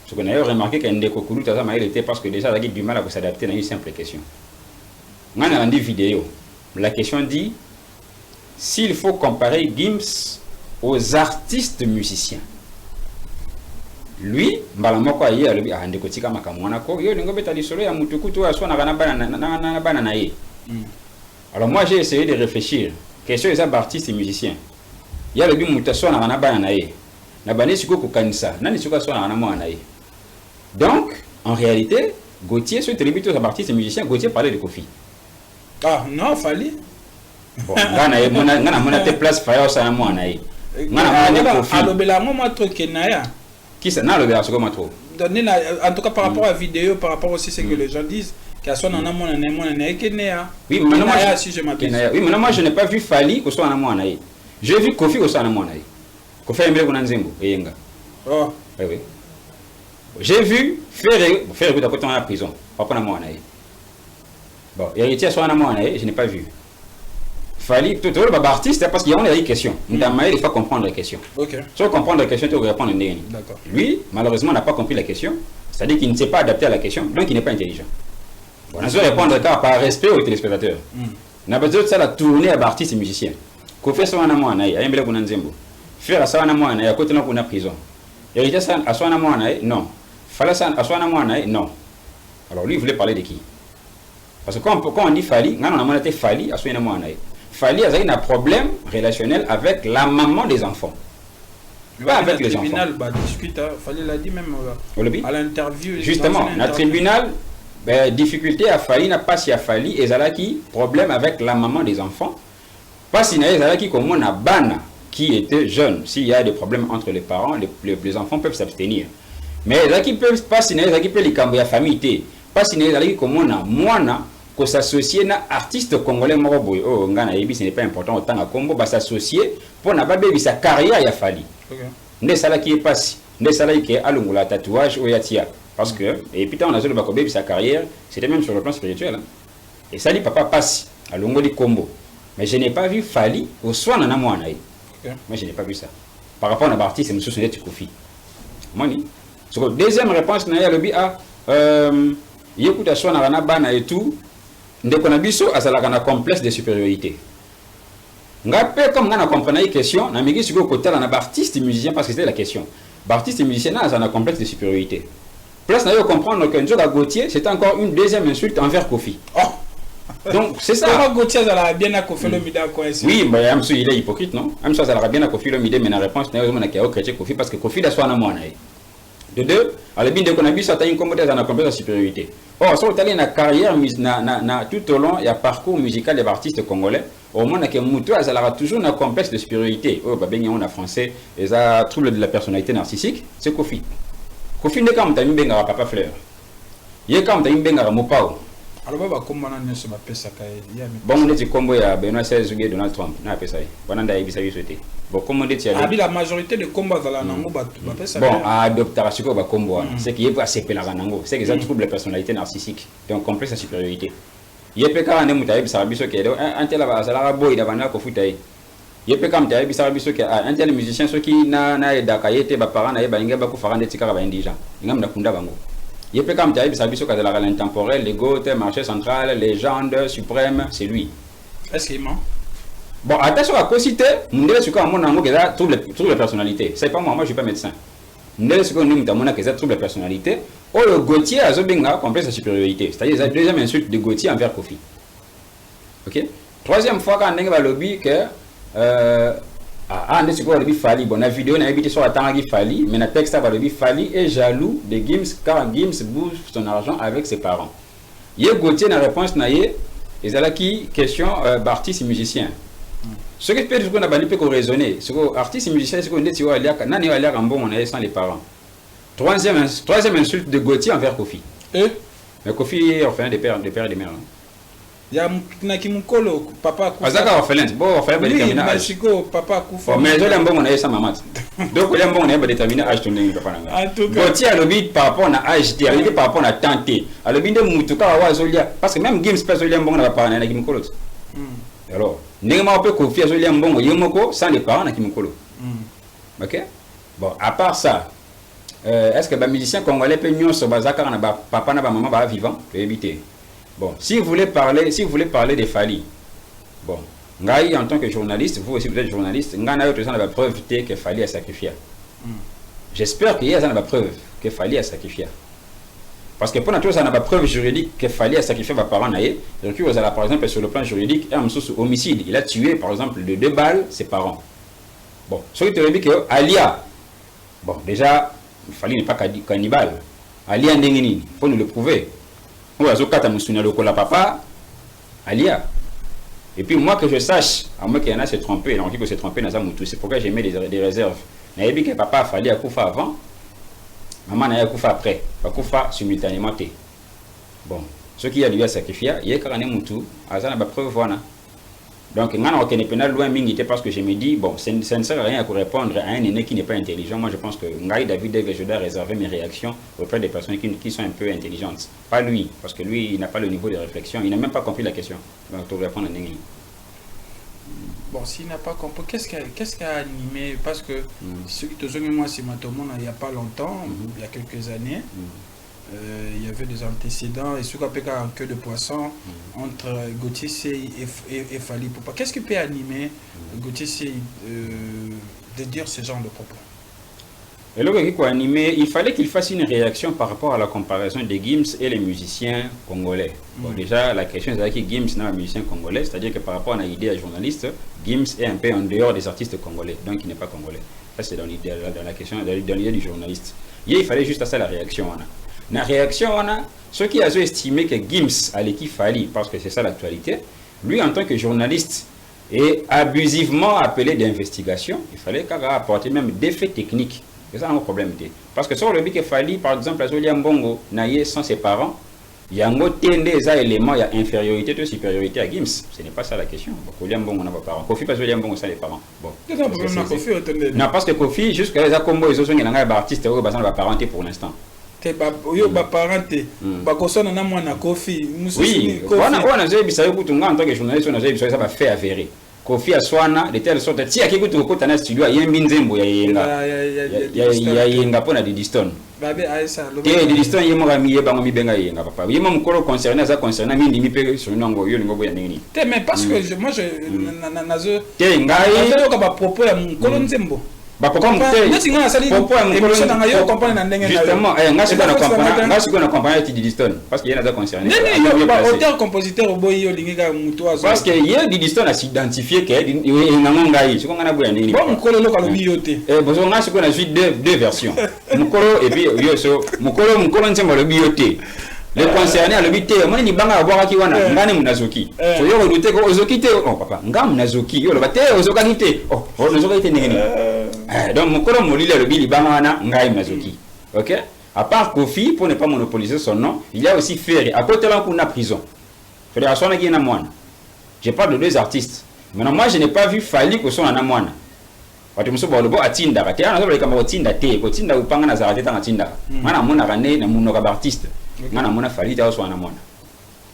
Ce qu'on a remarqué qu'un des cocoulous, il était parce que déjà, il a du mal à s'adapter dans une simple question. On a rendu vidéo. La question dit s'il faut comparer Gims aux artistes musiciens. Lui, mbalamoko aye alobi ande kotika makamwana ko yo ningo beta lisolo ya mutuku to aswa na bana na ye. Alors moi j'ai essayé de réfléchir. Question les artistes et musiciens. Ya lobi mutaswa na bana na ye. Na bane siko ko kanisa. Nani siko aswa na mwana ye. Donc en réalité, Gauthier se tribute aux artistes et musiciens, Gauthier parlait de Kofi. Ah non, Fali. Bon, ngana mona te place faya osana mwana ye. Ngana mona Kofi. Alobela moi truc kenaya. Qui ça n'a le verre trop trop. En tout cas par rapport à la vidéo, par rapport aussi à ce que les gens disent, qu'à son en amont oui, mais moi si je m'appelle. Oui, mais moi je n'ai pas vu Fali au soit en amont. J'ai vu Kofi au soit en amont. Kofi aimé qu'on Nzembo et Yenga. Oh. Oui. J'ai vu faire écoute à côté de la prison. Pas en amont. Bon, héritier soit en amont, je n'ai pas vu. Fali, tout le artiste, parce qu'il y a des questions. Il faut comprendre les questions. Okay. Si on comprend les questions, tu vas répondre. Lui, malheureusement, n'a pas compris la question. C'est-à-dire qu'il ne s'est pas adapté à la question, donc il n'est pas intelligent. Bon, on va répondre par respect aux téléspectateurs. On a besoin de ça la tournée à artistes et musiciens. Qu'on fait ça en amont, faire ça en amont, à côté de la prison. Hériter ça à soi en amont, non. Fallait ça à soi en amont, non. Alors lui, il voulait parler de qui? Parce que quand on dit Fali, on a été Fali à soi en amont. Fali a un problème relationnel avec la maman des enfants. Pas avec les enfants. Le tribunal discute, Fali l'a dit même à l'interview. Justement, le tribunal, difficulté à Fali, n'a pas si à Fali, et Zalaki, problème avec la maman des enfants. Pas si Zalaki comme on a Bana, qui était jeune. S'il y a des problèmes entre les parents, les enfants peuvent s'abstenir. Mais Zalaki peut pas si Zalaki peut les cambier à famille. Pas si Zalaki comme on a Moana. Que s'associer à artiste congolais moroboy oh ngana yebi ce n'est pas important autant à Congo va s'associer pour na ba bebi sa carrière ya Fali. Ne sala qui est passé ne sala qui est alungula tatouage o yatia Parce que, et puis on a joué le Bakobe, sa carrière, c'était même sur le plan spirituel. Hein. Et ça dit, papa passe à Longo di Combo. Mais je n'ai pas vu Fali au soir dans moi. Moi, je n'ai pas vu ça. Par rapport à Barty, c'est M. Sonet Kofi. Moi, deuxième réponse, il y a le bi à il écoute à soi dans bana et tout. Dès qu'on a vu ça, ça a un complexe de supériorité. Ngapé comme on a compris la question, on a mis sur le côté de l'artiste et musicien parce que c'était la question. L'artiste et musicien a un complexe de supériorité. Place n'a eu comprendre que Njoga Gauthier, c'était encore une deuxième insulte envers Kofi. Oh. Donc c'est ça. Comment Gauthier ça l'a bien à Kofi le Mida quoi ici. Oui, mais il est hypocrite non. Même ça l'a bien à Kofi le Mida mais la réponse n'est pas qu'il a critiqué Kofi parce que Kofi la soit en moi. De deux, à la bin de Konabi ça a une compétence en complexe de supériorité. Or, sur la carrière tout au long il y a parcours musical des artistes congolais. Au moins que Moutou elle a toujours un complexe de supériorité. Oh bah ben on a français, ils a trouble de la personnalité narcissique, c'est Kofi. Kofi n'est comme t'as mis benga papa fleur. Il est comme t'as mis benga mopao. Alors bah comment on a ce m'appelle ça bon on dit combo ya Benoît XVI ou Donald Trump na appelle ça. Bon on a bisa souhaité. Bon comment on dit la majorité de combats dans la nango bah ça. Bon à adopter ce que ba combo c'est qu'il est pas CP la nango, c'est que ça trouble la personnalité narcissique, donc complexe de supériorité. Il peut quand même mutaïb ça biso que un tel va ça la boy d'avant ko futaï. Il peut quand même mutaïb ça biso que un tel musicien ceux qui na edakayete ba parents na ba inga ba ko farande tika ba indija. Ngam na kunda bango. Il peut quand même mutaïb ça biso que de la l'intemporel, les goûts, marché central, légende suprême, c'est lui. Est-ce qu'il ment? Bon, attention à cociter, m'ndele suka mon nango que ça trouble la personnalité. C'est pas moi je suis pas médecin. M'ndele suka nous mtamona que ça trouble la personnalité. Oh, le Gauthier a Zobinga complexe de supériorité. C'est-à-dire la deuxième insulte de Gauthier envers Kofi. Ok? Troisième fois, quand on a le lobby que. On est sur le lobby Fali. Bon, la vidéo, on a évité sur la Tangi Fali, mais le texte, le lobby Fali est jaloux de Gims car Gims bouffe son argent avec ses parents. Il y a Gauthier, la réponse, il y a qui question artiste et musicien. Ce qui peut être qu'on a banni peut raisonner. Ce que artiste et musicien, c'est qu'on est sur on sans les parents. Troisième insulte de Gauthier envers Kofi. Mais Kofi est orphelin des pères et des mères. Il y a Nakimukolo, papa Koufa. Azaka orphelin, bon orphelin va déterminer âge. Papa Koufa. Mais je l'aime bon, on a sa maman. Donc il aime bon, on a déterminer âge de papa. En tout cas. Gauthier a le but par rapport à âge, par rapport à tenter. À le but de Moutuka à Zolia. Parce que même Gims peut Zolia bon, on va parler à Nakimukolo. Alors, néanmoins, on peut Kofi à Zolia bon, Yomoko sans les parents Nakimukolo. Ok? Bon, à part ça. Est-ce que les musiciens congolais peuvent nous sur Bazaka, papa et maman va vivant? Peut éviter. Bon, si vous voulez parler de Fali, bon, Ngaï en tant que journaliste, vous aussi vous êtes journaliste, Ngana a la preuve que Fali a sacrifié. J'espère qu'il y a la preuve que Fali a sacrifié. Parce que pour nous, ça n'a pas preuve juridique que Fali a sacrifié mes parents. Donc, par exemple, sur le plan juridique, un homicide, il a tué par exemple de 2 balles ses parents. Bon, ce qui te dit que Alia, bon, déjà. Fali n'est pas cannibale. Alia Ndengini, il faut nous le prouver. Ou Azokata Moussounia Lokola Papa, Alia. Et puis moi que je sache, à moi qu'il y en a s'est trompé, donc il faut se tromper dans un moutou, c'est pourquoi j'ai mis des réserves. Mais que papa a fallu à Koufa avant, maman n'a Koufa après, à Koufa simultanément. Bon, ce qui a lui à sacrifier, il y a quand même moutou, à ça n'a pas preuve voilà. Donc, on est pénal loin mingi parce que je me dis, bon, ça ne sert à rien à répondre à un aîné qui n'est pas intelligent. Moi, je pense que Ngaï David, je dois réserver mes réactions auprès des personnes qui sont un peu intelligentes. Pas lui, parce que lui, il n'a pas le niveau de réflexion. Il n'a même pas compris la question. Donc, tu répondre à Nengi. Bon, s'il n'a pas compris, qu'est-ce qui a animé? Parce que ce qui te dit, moi, c'est ma il n'y a pas longtemps, il y a quelques années. Il y avait des antécédents et ce qu'on appelle un queue de poisson entre Gauthier C et Fali Poupa. Qu'est-ce qui peut animer Gauthier C de dire ce genre de propos? Et là, il fallait qu'il fasse une réaction par rapport à la comparaison de Gims et les musiciens congolais. Bon, déjà, la question c'est que Gims n'est pas un musicien congolais, c'est-à-dire que par rapport à l'idée à journaliste, Gims est un peu en dehors des artistes congolais, donc il n'est pas congolais. Ça, c'est dans la question, dans l'idée du journaliste. Et il fallait juste à ça la réaction. La réaction, on a ceux qui ont estimé que Gims allait qui Fali, parce que c'est ça l'actualité, lui en tant que journaliste est abusivement appelé d'investigation, il fallait qu'il apporte même des faits techniques. C'est ça un problème. Parce que sur le but que Fali, par exemple, à Zoliam Bongo, naïe sans ses parents, il y a un mot des éléments, il y a infériorité de supériorité à Gims. Ce n'est pas ça la question. Zoliam Bongo n'a pas de parents. Kofi pas Zoliam Bongo sans les parents. Bon. Non, parce que Kofi, jusqu'à les combo, ils ont des artistes qui ont parenté pour l'instant. te ba yo ba parenté ba kosona na mwana Kofi oui on a j'ai bisa yo kutunga en tant que journaliste on a j'ai bisa ça va faire avéré Kofi aswana de telle sorte ti akikutu ko tana studio yembi nzembo ya yenga pona Didiston babe aisa lo te Didiston yemo ga miye bango mibenga yenga papa yemo mukolo concerné ça concernant mindi mi pe sur nango yo lingo boya nini te mais parce que moi je nazo te ngai yo ka ba propos ya mukolo nzembo justement na compagnie de Didiston parce qu'il y a des concernés auteur compositeur boyi olinga muto azo parce que hier Didiston a s'identifié que ngai ce qu'on a boya nini bon mukolo lo kalobi yote parce qu'on a ce qu'on a suite deux versions mukolo et puis yo so mukolo nzembo lo biyote le concerné à l'obité moi ni banga aboka ki wana ngani munazoki so yo redouter ko ozoki te oh papa ngam munazoki yo lo bate ozoka ki te oh ozoka ki te ngeni donc mukolo molile le bili banga wana ngai munazoki OK à part Kofi pour ne pas monopoliser son nom il y a aussi Ferré à côté là qu'on a prison fédération na na mwana je parle de deux artistes maintenant moi je n'ai pas vu Fally ko son na mwana watu musobo lobo atinda kati ana lobo kama otinda te ko tinda upanga na zarate tanga tinda mana mona kane na muno ka artiste ngana mona Fally ta so na mona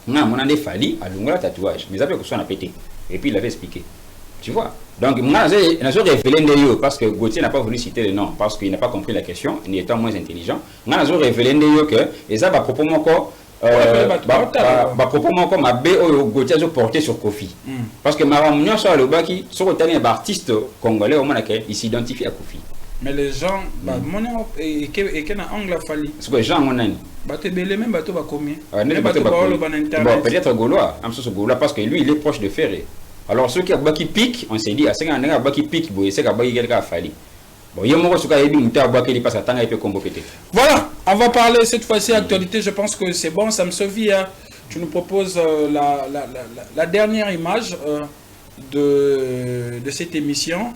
ngana mona de Fally alungola tatouage mais après que so na pété et puis il avait expliqué tu vois donc ngana je révélé ndeyo parce que Gauthier n'a pas voulu citer le nom parce qu'il n'a pas compris la question ni étant moins intelligent ngana je révélé ndeyo que et ça va propos moko propos moko mabe oyo Gauthier a porté sur Kofi parce que maram nyonso alobaki soko tani ba artiste congolais au moins il s'identifie à Kofi mais les gens mon et que na angle Fally ce que gens monani bato belé même bato ba combien bon peut-être gaulois amso gaulois parce que lui il est proche de Ferré alors ceux qui a baki pique on s'est dit à 50 ans baki pique boy c'est ka baki quelqu'un Fally bon yemo ko suka yebi muta baki li passe tanga et peut combo pété voilà on va parler cette fois-ci actualité je pense que c'est bon ça me suffit hein. Tu nous proposes la dernière image de cette émission.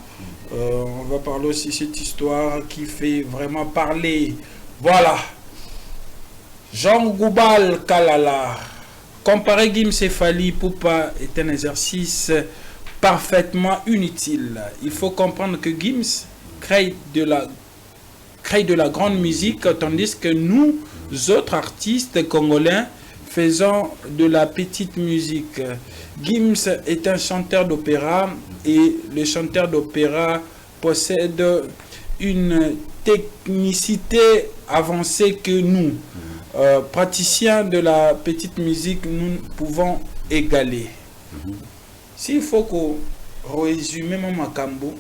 On va parler aussi de cette histoire qui fait vraiment parler. Voilà. Jean Goubal Kalala. Comparer Gims et Fally Ipupa est un exercice parfaitement inutile. Il faut comprendre que Gims crée de la grande musique, tandis que nous, autres artistes congolais, faisons de la petite musique. Gims est un chanteur d'opéra et le chanteur d'opéra possède une technicité avancée que nous, praticiens de la petite musique, nous pouvons égaler. S'il faut qu'on résume mon Makambo,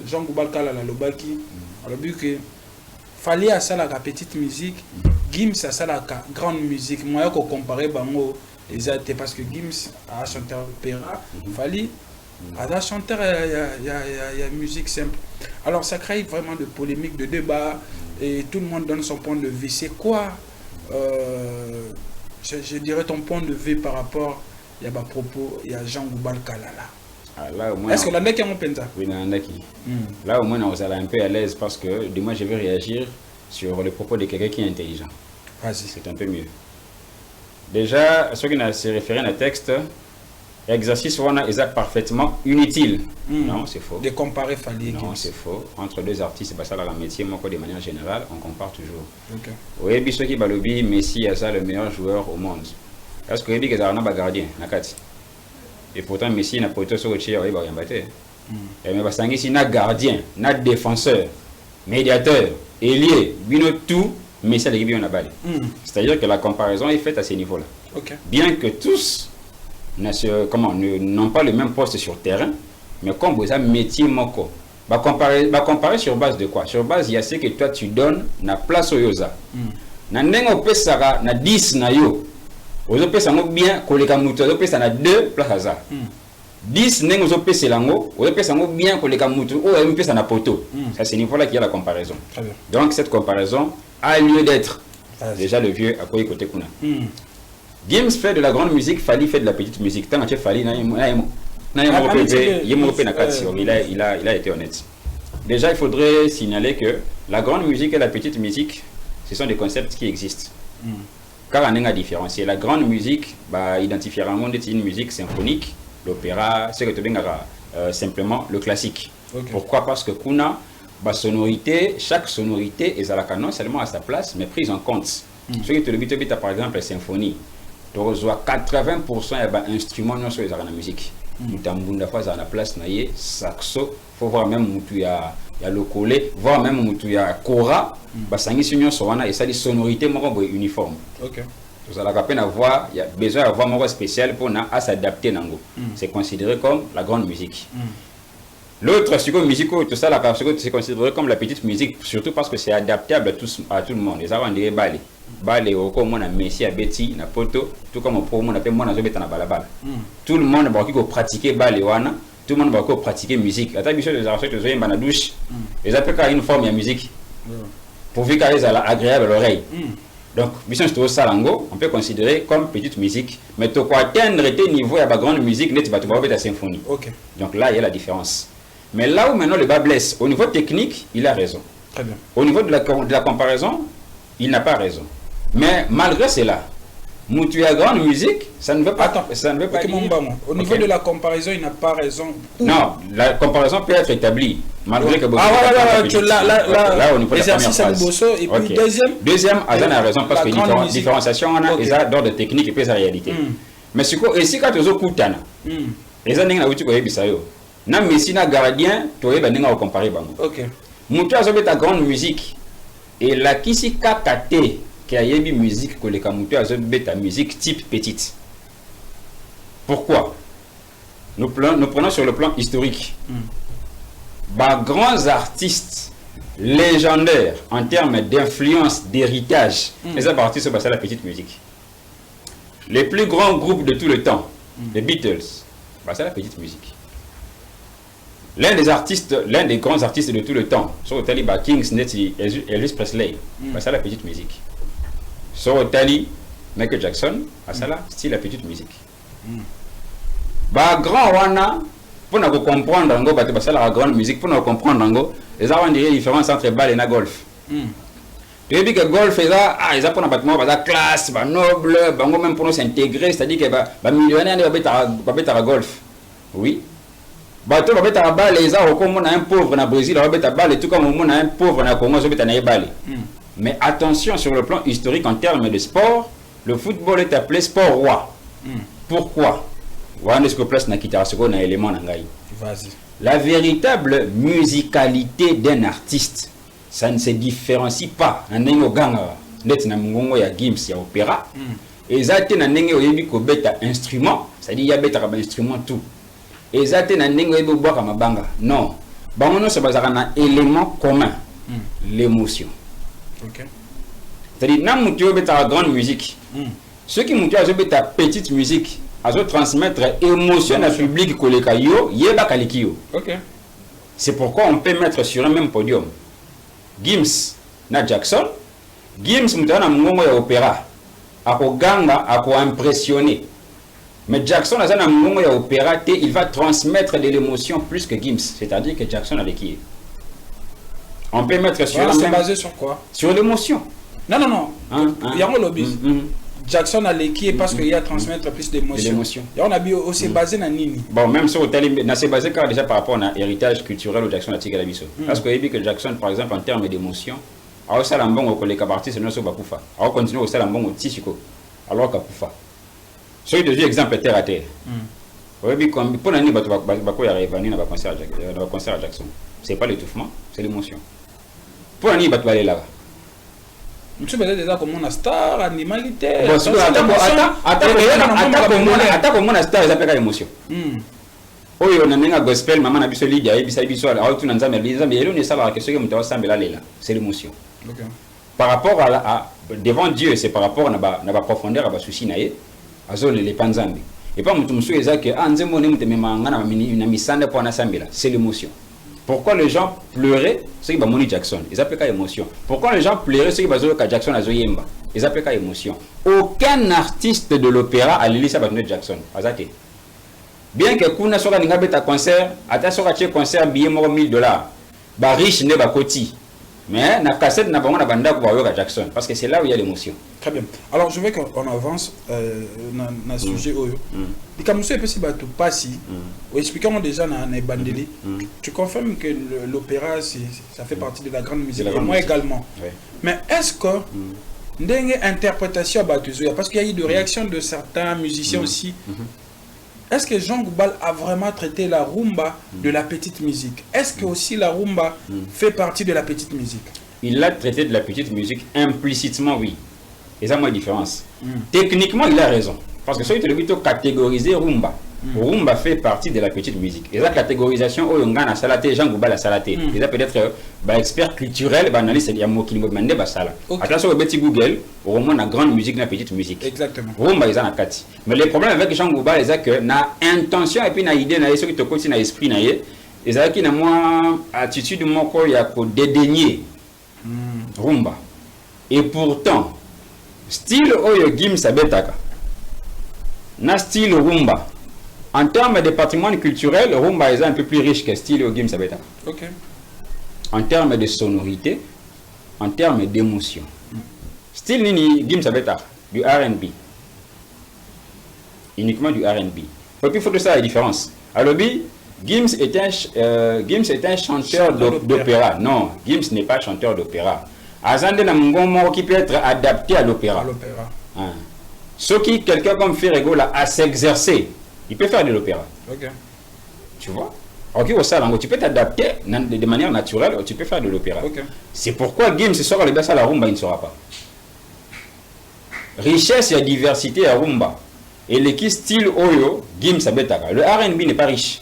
Jean Goubal Kalala Lobaki, on a vu que Fally à ça la petite musique, Gims à ça la grande musique. Moi, je comparer bango les artistes parce que Gims a chanté opéra, Fally a chanté il y a musique simple. Alors ça crée vraiment de polémiques, de débats et tout le monde donne son point de vue. C'est quoi, je dirais ton point de vue par rapport il y a propos il y a Jean Goubal Kalala. Est-ce que l'Andaki a mon penta? Oui, l'Andaki. Là, au moins, on est un peu à l'aise parce que, du moins, je vais réagir sur le propos de quelqu'un qui est intelligent. C'est un peu mieux. Déjà, ceux qui se réfèrent à un texte, l'exercice est parfaitement inutile. Non, c'est faux. De comparer Fally. Non, c'est faux. Entre deux artistes, c'est ça le métier, moi, de manière générale, on compare toujours. Ok. Oui, ceux qui balobi, Messi est le meilleur joueur au monde. Est-ce que vous avez un gardien, Nakati? Et pourtant, Messi n'a pas été sur le tir, il va rien battre. Mais parce que si un gardien, un défenseur, médiateur, ailier, tout, Messi a l'équipe en a balé. C'est-à-dire que la comparaison est faite à ce niveau-là. Bien que tous n'ont pas le même poste sur le terrain, mais comme vous avez un métier moko, va comparer sur base de quoi? Sur base, il y a ce que toi tu donnes, na place au yosa. Na nengo pesara na 10 na yo. Vous avez bien koleka mutu, vous avez 2 places à ça. 10 n'est pas pesé lango, vous avez bien koleka mutu, ou vous avez na poto. C'est à ce niveau-là qu'il y a la comparaison. Donc cette comparaison a lieu d'être. Déjà le vieux à quoi côté kuna. Gims fait de la grande musique, Fally fait de la petite musique. Tant que Fally il a été honnête. Déjà il faudrait signaler que la grande musique et la petite musique, ce sont des concepts qui existent. Car on a différencié. La grande musique, identifiera une musique symphonique, l'opéra, ce que tu veux simplement le classique. Pourquoi? Parce que kuna sonorité, chaque sonorité est non seulement à sa place, mais prise en compte. Ce qui te le dit, par exemple, la symphonie. Tu reçois 80% d'instruments sur les musique. Mutambunda fois à la place, saxo, faut voir même où il y a le collet, voir même où il y a kora, basangi sunyo soana et ça dit sonorité mon uniforme. OK. Vous allez à peine avoir, il y a besoin d'avoir un mot spécial pour s'adapter nango. C'est considéré comme la grande musique. L'autre psychomusico, tout ça, c'est considéré comme la petite musique, surtout parce que c'est adaptable à tout le monde. Les avant des balles. Balles au comme on a Messi à Betty, na poto, tout comme on appelle moi na balabala. Tout le monde va pratiquer balles wana, tout le monde va pratiquer musique. À ta biche les artistes ils ont une douche. Les appellent une forme de musique. Pourvu qu'elle soit agréable à l'oreille. Donc, on peut considérer comme petite musique, mais tu peux atteindre tes niveaux à la grande musique, tu vas trouver ta symphonie. Okay. Donc là, il y a la différence. Mais là où maintenant le bas blesse, au niveau technique, il a raison. Très bien. Au niveau de la comparaison, il n'a pas raison. Mais malgré cela, tu as grande musique, ça ne veut pas. Attends, ça ne veut pas dire. Au niveau de la comparaison, il n'a pas raison. Non, la comparaison peut être établie. Malgré que là, au niveau de la première phrase. Et puis deuxième, Azan a raison parce que la différenciation, on a d'ordre technique et puis sa réalité. Mais si quand tu as un les années où tu connais Bissayo, na Messi na gardien, tu es banding à comparer. Ok. Tu as ta grande musique et la kisi kakate qui a une musique que les Kamoutou a ta musique type petite. Pourquoi? Nous prenons sur le plan historique. Grands artistes légendaires en termes d'influence, d'héritage, les artistes sont passés à la petite musique. Les plus grands groupes de tout le temps, les Beatles, c'est la petite musique. L'un des grands artistes de tout le temps, sur Tali Kings, Elvis Presley, c'est la petite musique. Sur Tali, Michael Jackson, c'est la petite musique. Grand wana, pour nous comprendre la grande musique, pour nous comprendre les avons des différences entre balle et golf. Tu as vu que golf ils ont pour bâtiment classe, noble, même pour nous s'intégrer, c'est-à-dire que millionnaire va mettre golf. Oui. Bateau va mettre balle les a comme on a un pauvre na Brésil, va mettre balle et tout comme on a un pauvre na Congo, va mettre balle. Mais attention sur le plan historique en termes de sport, le football est appelé sport roi. Pourquoi? La véritable musicalité d'un artiste, ça ne se différencie pas. Il y a Gims, il y a opéra. Et ça, il y a un instrument, c'est-à-dire qu'il y a un instrument tout. Et ça, il y a un non. C'est un élément commun, l'émotion. C'est-à-dire que tu as une grande musique. Ceux qui ont ta petite musique, à transmettre émotion à public c'est pourquoi on peut mettre sur un même podium Gims na Jackson. Gims mutana mungongo ya opéra ako ganga ako impressionner, mais Jackson na mungongo ya opéra il va transmettre de l'émotion plus que Gims, c'est-à-dire que Jackson a l'équipe. On peut mettre sur voilà, c'est basé sur quoi? Sur l'émotion. Non. Il y a un lobby. Jackson a l'équipe parce qu'il y a transmettre plus d'émotions. Et on a aussi basé dans Nini. Bon, même sur c'est basé déjà par rapport à l'héritage culturel au Jackson a tiré la biso. Parce que que Jackson, par exemple, en termes d'émotion, a aussi un bon collègue parti, c'est notre bakufa. A continué aussi un bon tisiko. Alors qu'akufa. Celui de exemple terre à terre. Oui, comme pour l'année, Bako y arrive à venir dans le concert à Jackson. C'est pas l'étouffement, c'est l'émotion. Pour l'année, Bako aller là. Tu peux déjà comme une star, animalité. Attends, comme une star, ils appellent l'émotion. Oui, on a un gospel, maman a biso lidia, biso alors tout n'en jamais les amis, on est ça la question que nous sommes là, c'est l'émotion. Par rapport à devant Dieu, c'est par rapport à la profondeur, à la souci naïe, à zone les panzambi. Et pas mutum sou ezak que anzemo ne muteme mangana na misande pour na sambila, c'est l'émotion. Pourquoi les gens pleuraient, c'est que Moni Jackson, ils appellent ça émotion. Pourquoi les gens pleuraient, c'est que Jackson a zoyemba, ils appellent ça émotion. Aucun artiste de l'opéra a l'élysée à Jackson, azate. Bien que kuna soka ninga beta concert, ata soka che concert billet moko $1000, ba riche ne ba koti. Mais na cassette na bango na banda ko ba Jackson parce que c'est là où il y a l'émotion. Très bien. Alors je veux qu'on avance na sujet oyo. Dikamuso epesi bato pasi, expliquons déjà dans Bandeli, tu confirmes que l'opéra, ça fait partie de la grande musique, et moi également. Ouais. Mais est-ce que, d'une interprétation, parce qu'il y a eu des réactions de certains musiciens aussi, est-ce que Jean Goubal a vraiment traité la rumba de la petite musique? Est-ce que aussi la rumba fait partie de la petite musique? Il l'a traité de la petite musique implicitement, oui. Et ça, moi, la différence. Techniquement, il a raison. Parce que celui qui plutôt catégorisé rumba. Rumba fait partie de la petite musique. Et la catégorisation, oh, on a salaté, Jean Goubal a salaté. Et ça peut-être expert culturel, analyste, il y a un mot qui me demande, basala. À la sur le petit Google, au moins la grande musique, la petite musique. Exactement. Rumba, ils en ont 4. Mais le problème avec Jean Goubal, c'est que na intention et puis na idée, na qui te continue na esprit, na et ça qui na moi attitude mon corps, il y a pour dédaigner rumba. Et pourtant, style Oyo Gim Sabetaka, na style rumba. En termes de patrimoine culturel, rumba est un peu plus riche que style Oyo Gim Sabetaka. Okay. En termes de sonorité, en termes d'émotion. Style Nini Gim Sabetaka, du R&B. Uniquement du R&B. Et puis il faut que ça la différence. Alors, Gims est un chanteur d'opéra. Non, Gims n'est pas chanteur d'opéra. Azande na mgongo qui peut être adapté à l'opéra. Ce qui, quelqu'un comme Ferrego là, à s'exercer, il peut faire de l'opéra. Okay. Tu vois? Ok, au salon, tu peux t'adapter de manière naturelle, tu peux faire de l'opéra. Okay. C'est pourquoi Gims sera le bas à la rumba, il ne sera pas. Richesse et diversité à rumba. Et l'équipe style Oyo, Gims Sabetaka. Le R&B n'est pas riche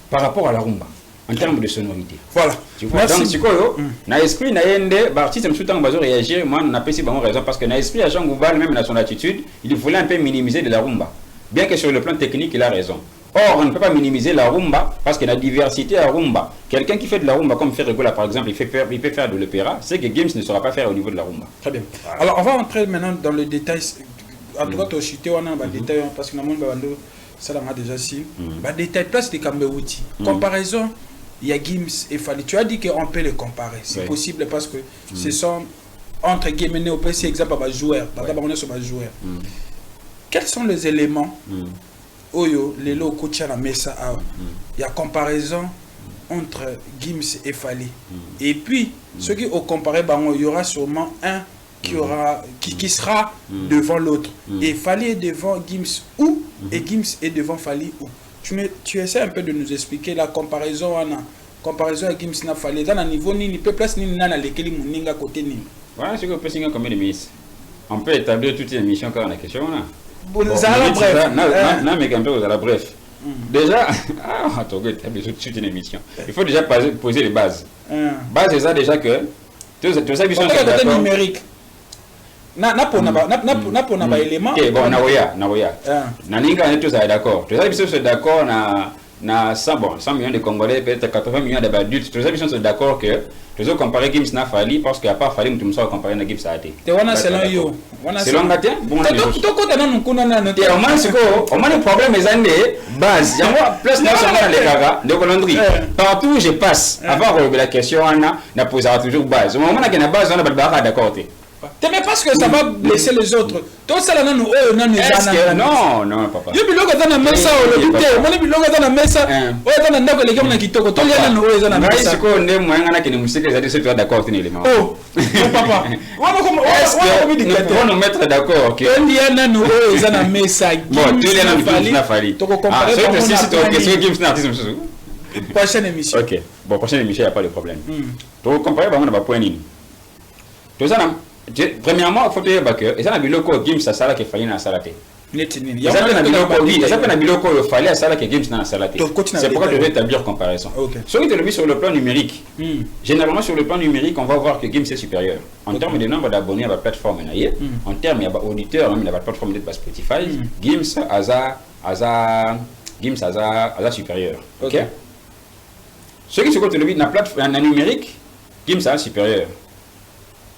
par rapport à la rumba en termes de sonorité. Voilà. Tu vois, donc c'est quoi na esprit na yende l'artiste me soutant bazo réagir, moi on a pas si bon raison parce que na esprit à Jean Goubal même dans son attitude, il voulait un peu minimiser de la rumba. Bien que sur le plan technique, il a raison. Or, on ne peut pas minimiser la rumba parce que la diversité à rumba. Quelqu'un qui fait de la rumba comme Ferregola par exemple, il peut faire de l'opéra, c'est que Gims ne saura pas faire au niveau de la rumba. Très bien. Voilà. Alors on va entrer maintenant dans le détail. En tout cas, tu as chuté on a un détail parce que ça l'a déjà si. Détail place de Kambewuti. Comparaison, il y a Gims et Fally. Tu as dit qu'on peut les comparer. C'est possible parce que ce sont entre guillemets au PC exemple à joueur. Quels sont les éléments Oyo, les lots coachés à Mesa, il y a comparaison entre Gims et Fally. Et puis, ceux qui ont comparé, il y aura sûrement un qui sera devant l'autre. Et Fally est devant Gims où et Gims est devant Fally où. Tu essaies un peu de nous expliquer la comparaison à Gims na Fally. Dans un niveau, ni peut place ni na lesquels muninga côté ni. Voilà ce que peut signer comme ministre. On peut établir toute une émission quand on a question là. Bon, bref. Non, mais quand même, vous allez bref. Déjà, attends, toute une émission. Il faut déjà poser les bases. Base, c'est ça déjà que. Tu sais, ils sont numérique. Na élément. Ok, bon, Naoya. Naninga, on est tous d'accord. Tu sais, ils sont d'accord na 100 millions de Congolais, peut-être 80 millions d'adultes. Tu sais, ils sont d'accord que. Tu dois comparer Gims na Fally parce qu'à part Fally, tu me sors comparer na Gims à Ate. Selon yo. Selon Gatia, bon. Au moins le problème est un des bases. Plus national les gaga de Colombie. Partout où je passe, avant de la question, on a posé toujours base. Au moment où on a une base, on a pas d'accord. Mais parce que ça va blesser les autres. Tout ça là non non papa. Yo biloko za na mesa o le bité. Moni biloko za na mesa. O za na ndako leki na kitoko. To ya na o za na mesa. Mais siko ndé mwanga na kene musike za tu es d'accord tini élément. Oh papa. On nous mettre d'accord que on ya na o za na mesa. Bon, tu es na Fally. To comparer c'est question Gims na artiste. Prochaine émission. OK. Bon, prochaine émission, il n'y a pas de problème. To comparer ba na point nini. To ça na premièrement, il faut te dire que ça n'a pas biloko Gims ça sala que Fally na salate. Il ça n'a biloko Fally à sala que Gims na salate. C'est pourquoi je vais établir comparaison. Si on te sur le plan numérique, généralement sur le plan numérique, on va voir que Gims est supérieur. En termes de nombre d'abonnés à la plateforme, en termes d'auditeurs, même la plateforme de Spotify, Gims a supérieur. OK? Ce qui se compte le na plateforme numérique, Gims a supérieur.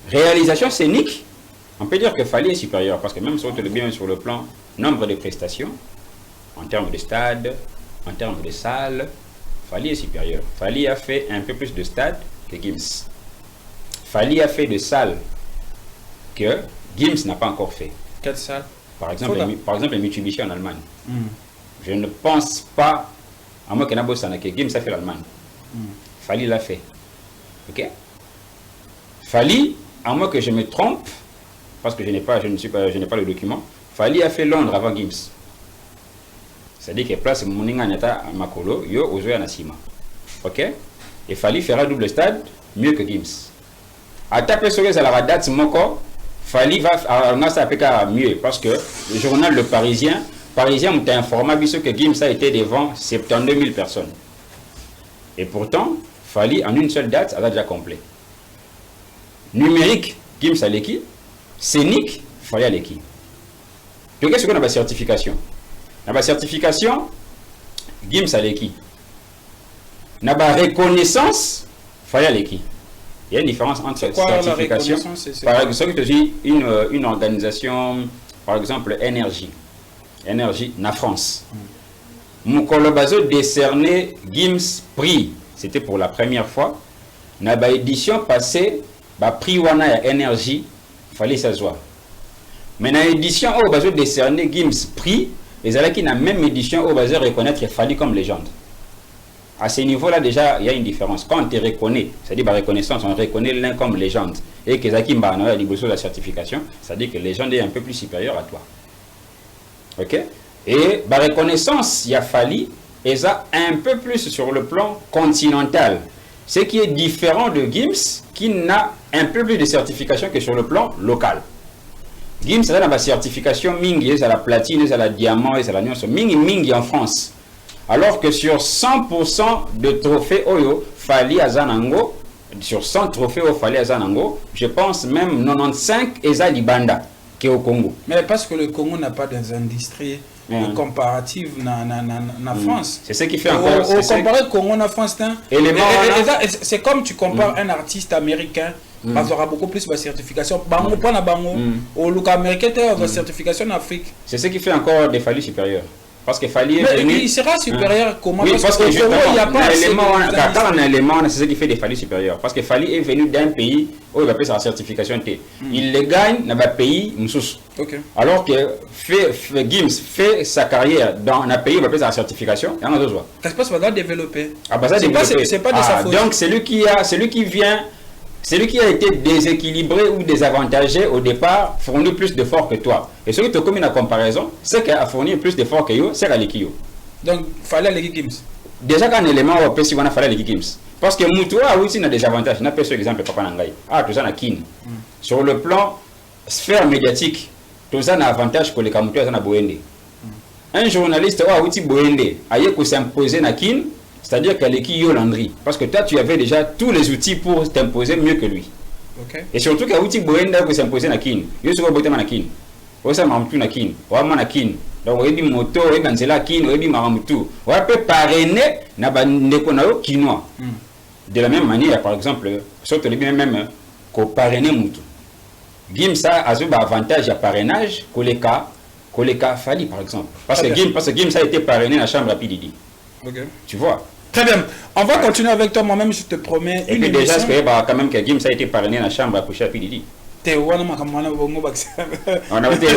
Réalisation scénique, on peut dire que Fally est supérieur parce que même si on te le bien sur le plan nombre de prestations, en termes de stades, en termes de salles, Fally est supérieur. Fally a fait un peu plus de stades que Gims. Fally a fait de salles que Gims n'a pas encore fait. Quelle salle? Par exemple, Mitsubishi en Allemagne. je ne pense pas, à moins qu'il y ait un que Gims a fait l'Allemagne. Fally l'a fait. Ok? Fally, à moins que je me trompe, parce que je n'ai pas le document, Fally a fait Londres avant Gims. C'est-à-dire que place Moninga Nata Makolo, yo Ozoya Nasima. Ok? Et Fally fera double stade mieux que Gims. À taper sur la date Moko, Fally va mieux parce que le journal Le Parisien m'a informé que Gims a été devant 72 000 personnes. Et pourtant, Fally en une seule date, elle a déjà complet. Numérique, Gims a l'équipe. Scénique, Fally a l'équipe. Donc, qu'est-ce qu'on a la certification? La certification, Gims a l'équipe. La reconnaissance, Fally a l'équipe. Il y a une différence entre certification. Par exemple, une organisation, par exemple, énergie, na France. Mon collaborateur décerné Gims prix, c'était pour la première fois. Dans l'édition passée, prix wana énergie, fallait s'asseoir. Mais dans l'édition où on décerné Gims prix, les allez qui dans la même édition où on reconnaître qu'il fallait comme légende. À ce niveau-là, déjà, il y a une différence. Quand on te reconnaît, c'est-à-dire par reconnaissance, on reconnaît l'un comme légende, et que Zaki Mbana a de la certification, c'est-à-dire que la légende est un peu plus supérieure à toi. Ok? Et par reconnaissance, il y a Fally, et ça un peu plus sur le plan continental. Ce qui est différent de Gims, qui n'a un peu plus de certification que sur le plan local. Gims, ça a la certification Mingi, ça la platine, ça la diamant, ça la nuance, Mingi en France. Alors que sur 100% de trophées Oyo, Fally Azanango, sur 100 trophées au Fally Azanango, je pense même 95 Eza Libanda, qui est au Congo. Mais parce que le Congo n'a pas des industries comparatives na France. C'est ce qui fait encore... Comparer le Congo na France, c'est comme tu compares un artiste américain, parce qu'il aura beaucoup plus de certification. Bango, pas na bango. Au look américain, tu as une certification en Afrique. C'est ce qui fait encore des Fally supérieurs. Parce que Fally est venu... il sera supérieur comment? Oui, parce que justement, il n'y a pas un élément, c'est ce qui fait des Fally supérieurs. Parce que Fally est venu d'un pays où il va payer sa certification T. Il le gagne dans un pays moussous. Alors que Gims fait sa carrière dans un pays où il va payer sa certification, il y en a deux fois. Qu'est-ce que ça va développer? C'est pas de sa faute. Donc celui qui vient... Celui qui a été déséquilibré ou désavantagé au départ fournit plus d'efforts que toi. Et celui qui te commet la comparaison, c'est qu'il a fourni plus d'efforts que toi, c'est l'équipe. Donc, il fallait l'équipe Gims. Déjà, quand un élément, on peut s'il fallait l'équipe Gims. Parce que Moutoua, oui, il a des avantages. On a par exemple Papa Nangaï. Tout ça, on a Kin. Sur le plan sphère médiatique, tout ça, on a avantage que les Kamoutoua, on a Boende. Un journaliste, oui, Boende, a s'imposer na Kin. C'est-à-dire qu'elle est qui Yolandri. Parce que toi, tu avais déjà tous les outils pour t'imposer mieux que lui. Et surtout qu'il y a outil Boenda pour s'imposer na kin. Yo se ko na kin. O sa mamtu na kin. O ma na kin. Donc on dit moto, on dit nzela kin, on dit maramtu. On peut parrainer na ba ndeko na yo kinois. De la même manière, par exemple, surtout les bien même ko parrainer mutu. Gims a un avantage à parrainage que les cas Fally par exemple. Parce que Gims a été parrainé dans la chambre à Pididi. Tu vois. Très bien. On va continuer avec toi, moi-même, je te promets. Et puis déjà, c'est quand même que Gims a été parrainé dans la chambre à coucher à Pididi. On a été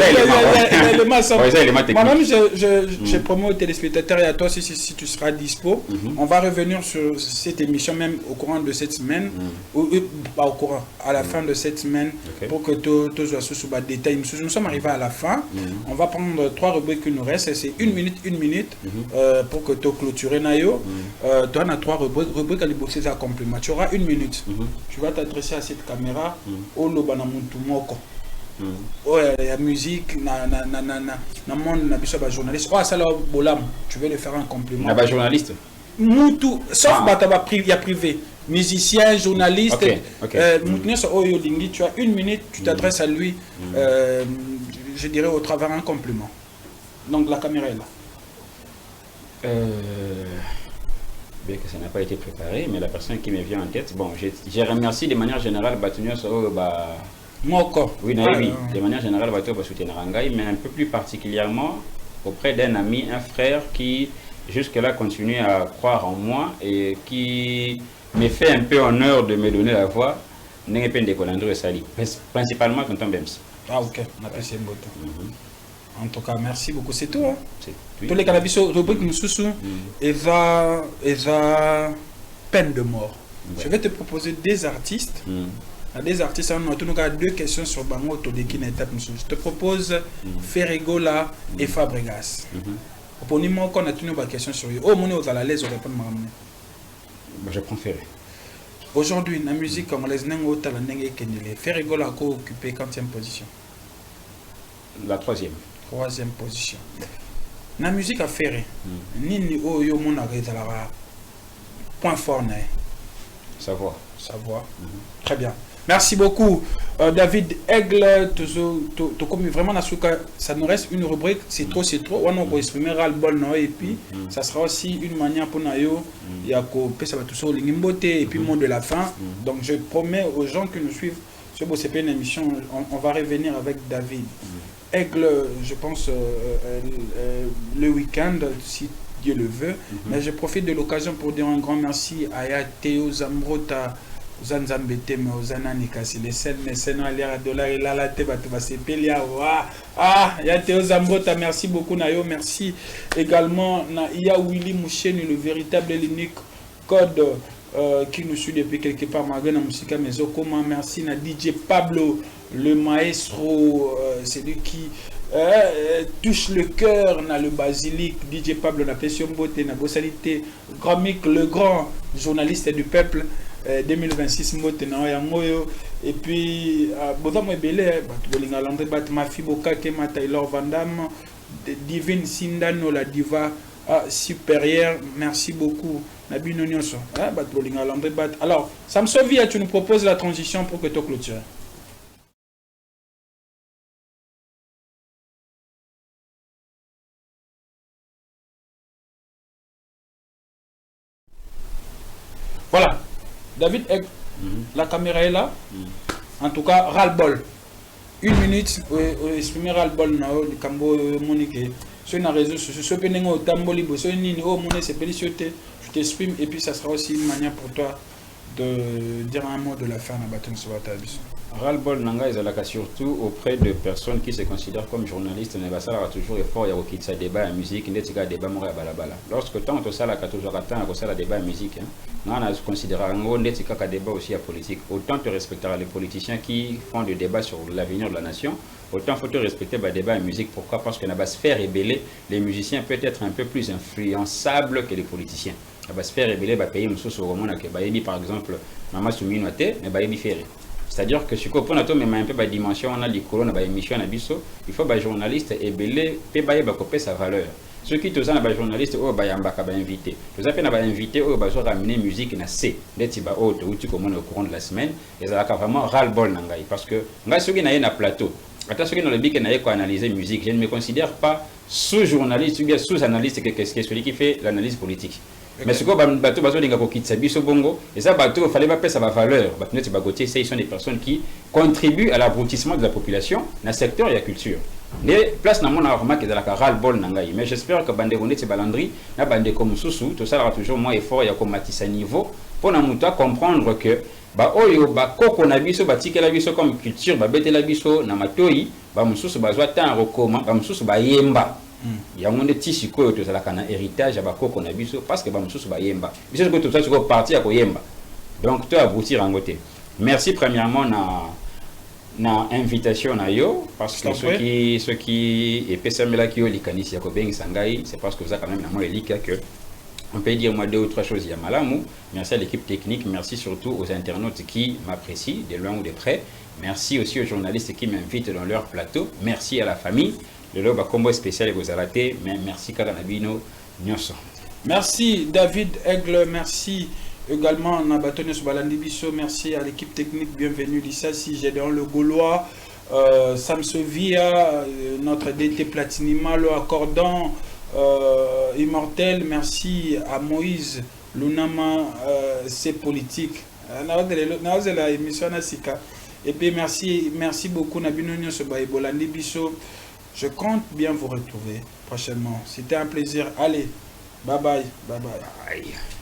moi-même, je promets aux téléspectateurs et à toi si tu seras dispo. On va revenir sur cette émission même au courant de cette semaine, ou pas au courant, à la fin de cette semaine, pour que tu sois sous le détail. Nous sommes arrivés à la fin. On va prendre 3 rubriques qui nous restent. C'est 1 minute, pour que tu clôtures Nayo. Tu as 3 rubriques à libosser à complément. Tu auras 1 minute. Tu vas t'adresser à cette caméra. La musique, na monde na biso ba journaliste. Ça là bolam, tu veux le faire un compliment. Na ba journaliste. Mutu, sauf bataba privé, musicien, journaliste. Tu as 1 minute, tu t'adresses à lui. Je dirais au travers un compliment. Donc la caméra est là. Bien que ça n'a pas été préparé, mais la personne qui me vient en tête, bon, je remercie de manière générale Batunio oui, de manière générale Batunio va soutenir Rangaï, mais un peu plus particulièrement auprès d'un ami, un frère qui jusque-là continue à croire en moi et qui me fait un peu honneur de me donner la voix, Nengepen de Colandro et Sali, principalement Tonton Bems. Ah ok, on apprécie un bouton. En tout cas, merci beaucoup. C'est tout. Hein? Oui. Tous les cannabis, rubrique Moussoussou, et va peine de mort. Ouais. Je vais te proposer des artistes. Des artistes, on a en tout cas 2 questions sur Bango Todeki Netap Moussou. Je te propose Ferregola et Fabregas. Pour nous, on a tenu une question sur eux. Oh, mon est à l'aise, on répond. Je prends Ferré. Aujourd'hui, la musique congolaise, Ferregola a occupé 40e position. La 3e. 3e position. La musique a Ferré. Nini o yo mon point fort. Savoir. Très bien. Merci beaucoup, David Aigle. Vraiment, ça nous reste une rubrique. C'est trop. On va exprimer ras-le-bol. Et puis, ça sera aussi une manière pour nous. Il y a et puis, mot de la fin. Donc, je promets aux gens qui nous suivent sur BOCP, une émission, on va revenir avec David Aigle, je pense, le week-end, si Dieu le veut. Mais je profite de l'occasion pour dire un grand merci à Théo Zambrota. Zanzambete mais ozana nikasi les scènes mais c'est non aller à dollar et là la teba tu vas se payer ya Théo Zambota, merci beaucoup Nayo, merci également na Iya Willy Moucheni, le véritable et l'unique code qui nous suit depuis quelque part Magana Musika Mezokoma, merci na DJ Pablo le maestro, celui qui touche le cœur na le basilic, DJ Pablo na Pession Beauté na Bossalité Gramic, le grand journaliste du peuple 2026 et puis Bodam Ebele Bolinga Landré Bat Mafi Bokake Taylor Van Damme Divine Sindano la diva supérieure, merci beaucoup Nabino Nyonso Bolinga Landré Bat. Alors Samsovia, tu nous proposes la transition pour que tu clôtures. Voilà. David, la caméra est là. En tout cas, ras-le-bol. 1 minute, exprimer ras-le-bol. Sur les réseaux sociaux, je t'exprime et puis ça sera aussi une manière pour toi de dire un mot de la fin à Baton Sovatabis. Ras-le-bol nanga ezalaka surtout auprès de personnes qui se considèrent comme journalistes, mais ça a toujours effort ya kokitsa débat à musique, ndetika débat moko ya balabala. Lorsque tant to sala ka toujours attend ko sala débat à musique, on a considéré ngo ndetika ka débat aussi à politique. Autant te respectera les politiciens qui font des débats sur l'avenir de la nation, autant faut te respecter le débat à musique. Pourquoi? Parce que dans la sphère rébellée, les musiciens peuvent être un peu plus influençables que les politiciens. Dans la sphère rébellée, pays mususu au monde que par exemple Mama Soumino ate, mais bayebi ferré. C'est-à-dire que si on a un peu de dimension, on a des colonnes, des émissions, il faut que les journalistes et belé sa valeur. Ceux qui sont des journalistes, ils sont invités. Ils sont invités, ils sont ramener musique na C. Au courant de la semaine, ils sont vraiment ras-le-bol. Parce que ceux qui sont un plateau, ceux qui ont le bic analyser musique, je ne me considère pas sous-journaliste ou sous-analyste, c'est celui qui fait l'analyse politique. Mais ce que bateau bazo ko kitsa biso bongo et ça bateau fallait pas payer sa valeur. Bateau bagotier, ils sont des personnes qui contribuent à l'abrutissement de la population dans le secteur et la culture. Les places na mon remarque de la ras-le-bol nangai, mais j'espère que bande ronde balandri na bande comme Soussou, tout ça aura toujours moins effort ya ko matisa niveau pour na muta comprendre que ba oyo ba koko na biso batika la biso comme culture ba bete la biso na matoi ba mususu bazwa tan rekoma ba mususu ba yemba. Il y a un petit sikoyo to sala kana héritage ya bakoko na biso parce que ba mususu ba yemba biso ko to ça ko parti ya ko yemba. Donc to aboutir en côté. Merci premièrement na invitation na yo parce que ceux qui et pesamela ki yo likanisi ya ko bengi sangai, c'est parce que vous avez quand même na moi elika que on peut dire moi 2 ou 3 choses ya malamu. Merci à l'équipe technique, merci surtout aux internautes qui m'apprécient de loin ou de près. Merci aussi aux journalistes qui m'invitent dans leur plateau. Merci à la famille. Le loba combo spécial et vous arrêtez, mais merci Karanabino Nyoso. Merci David Aigle, merci également Nabatone Sobalandi Bisso, merci à l'équipe technique, bienvenue Lissa si j'ai dans le Gaulois, Samsovia, notre DT Platinima, le accordant immortel, merci à Moïse Lunama, c'est politique. Et puis merci beaucoup Nabino Nyoso Bolandi Bisso. Je compte bien vous retrouver prochainement. C'était un plaisir. Allez, bye bye. Bye bye. Bye.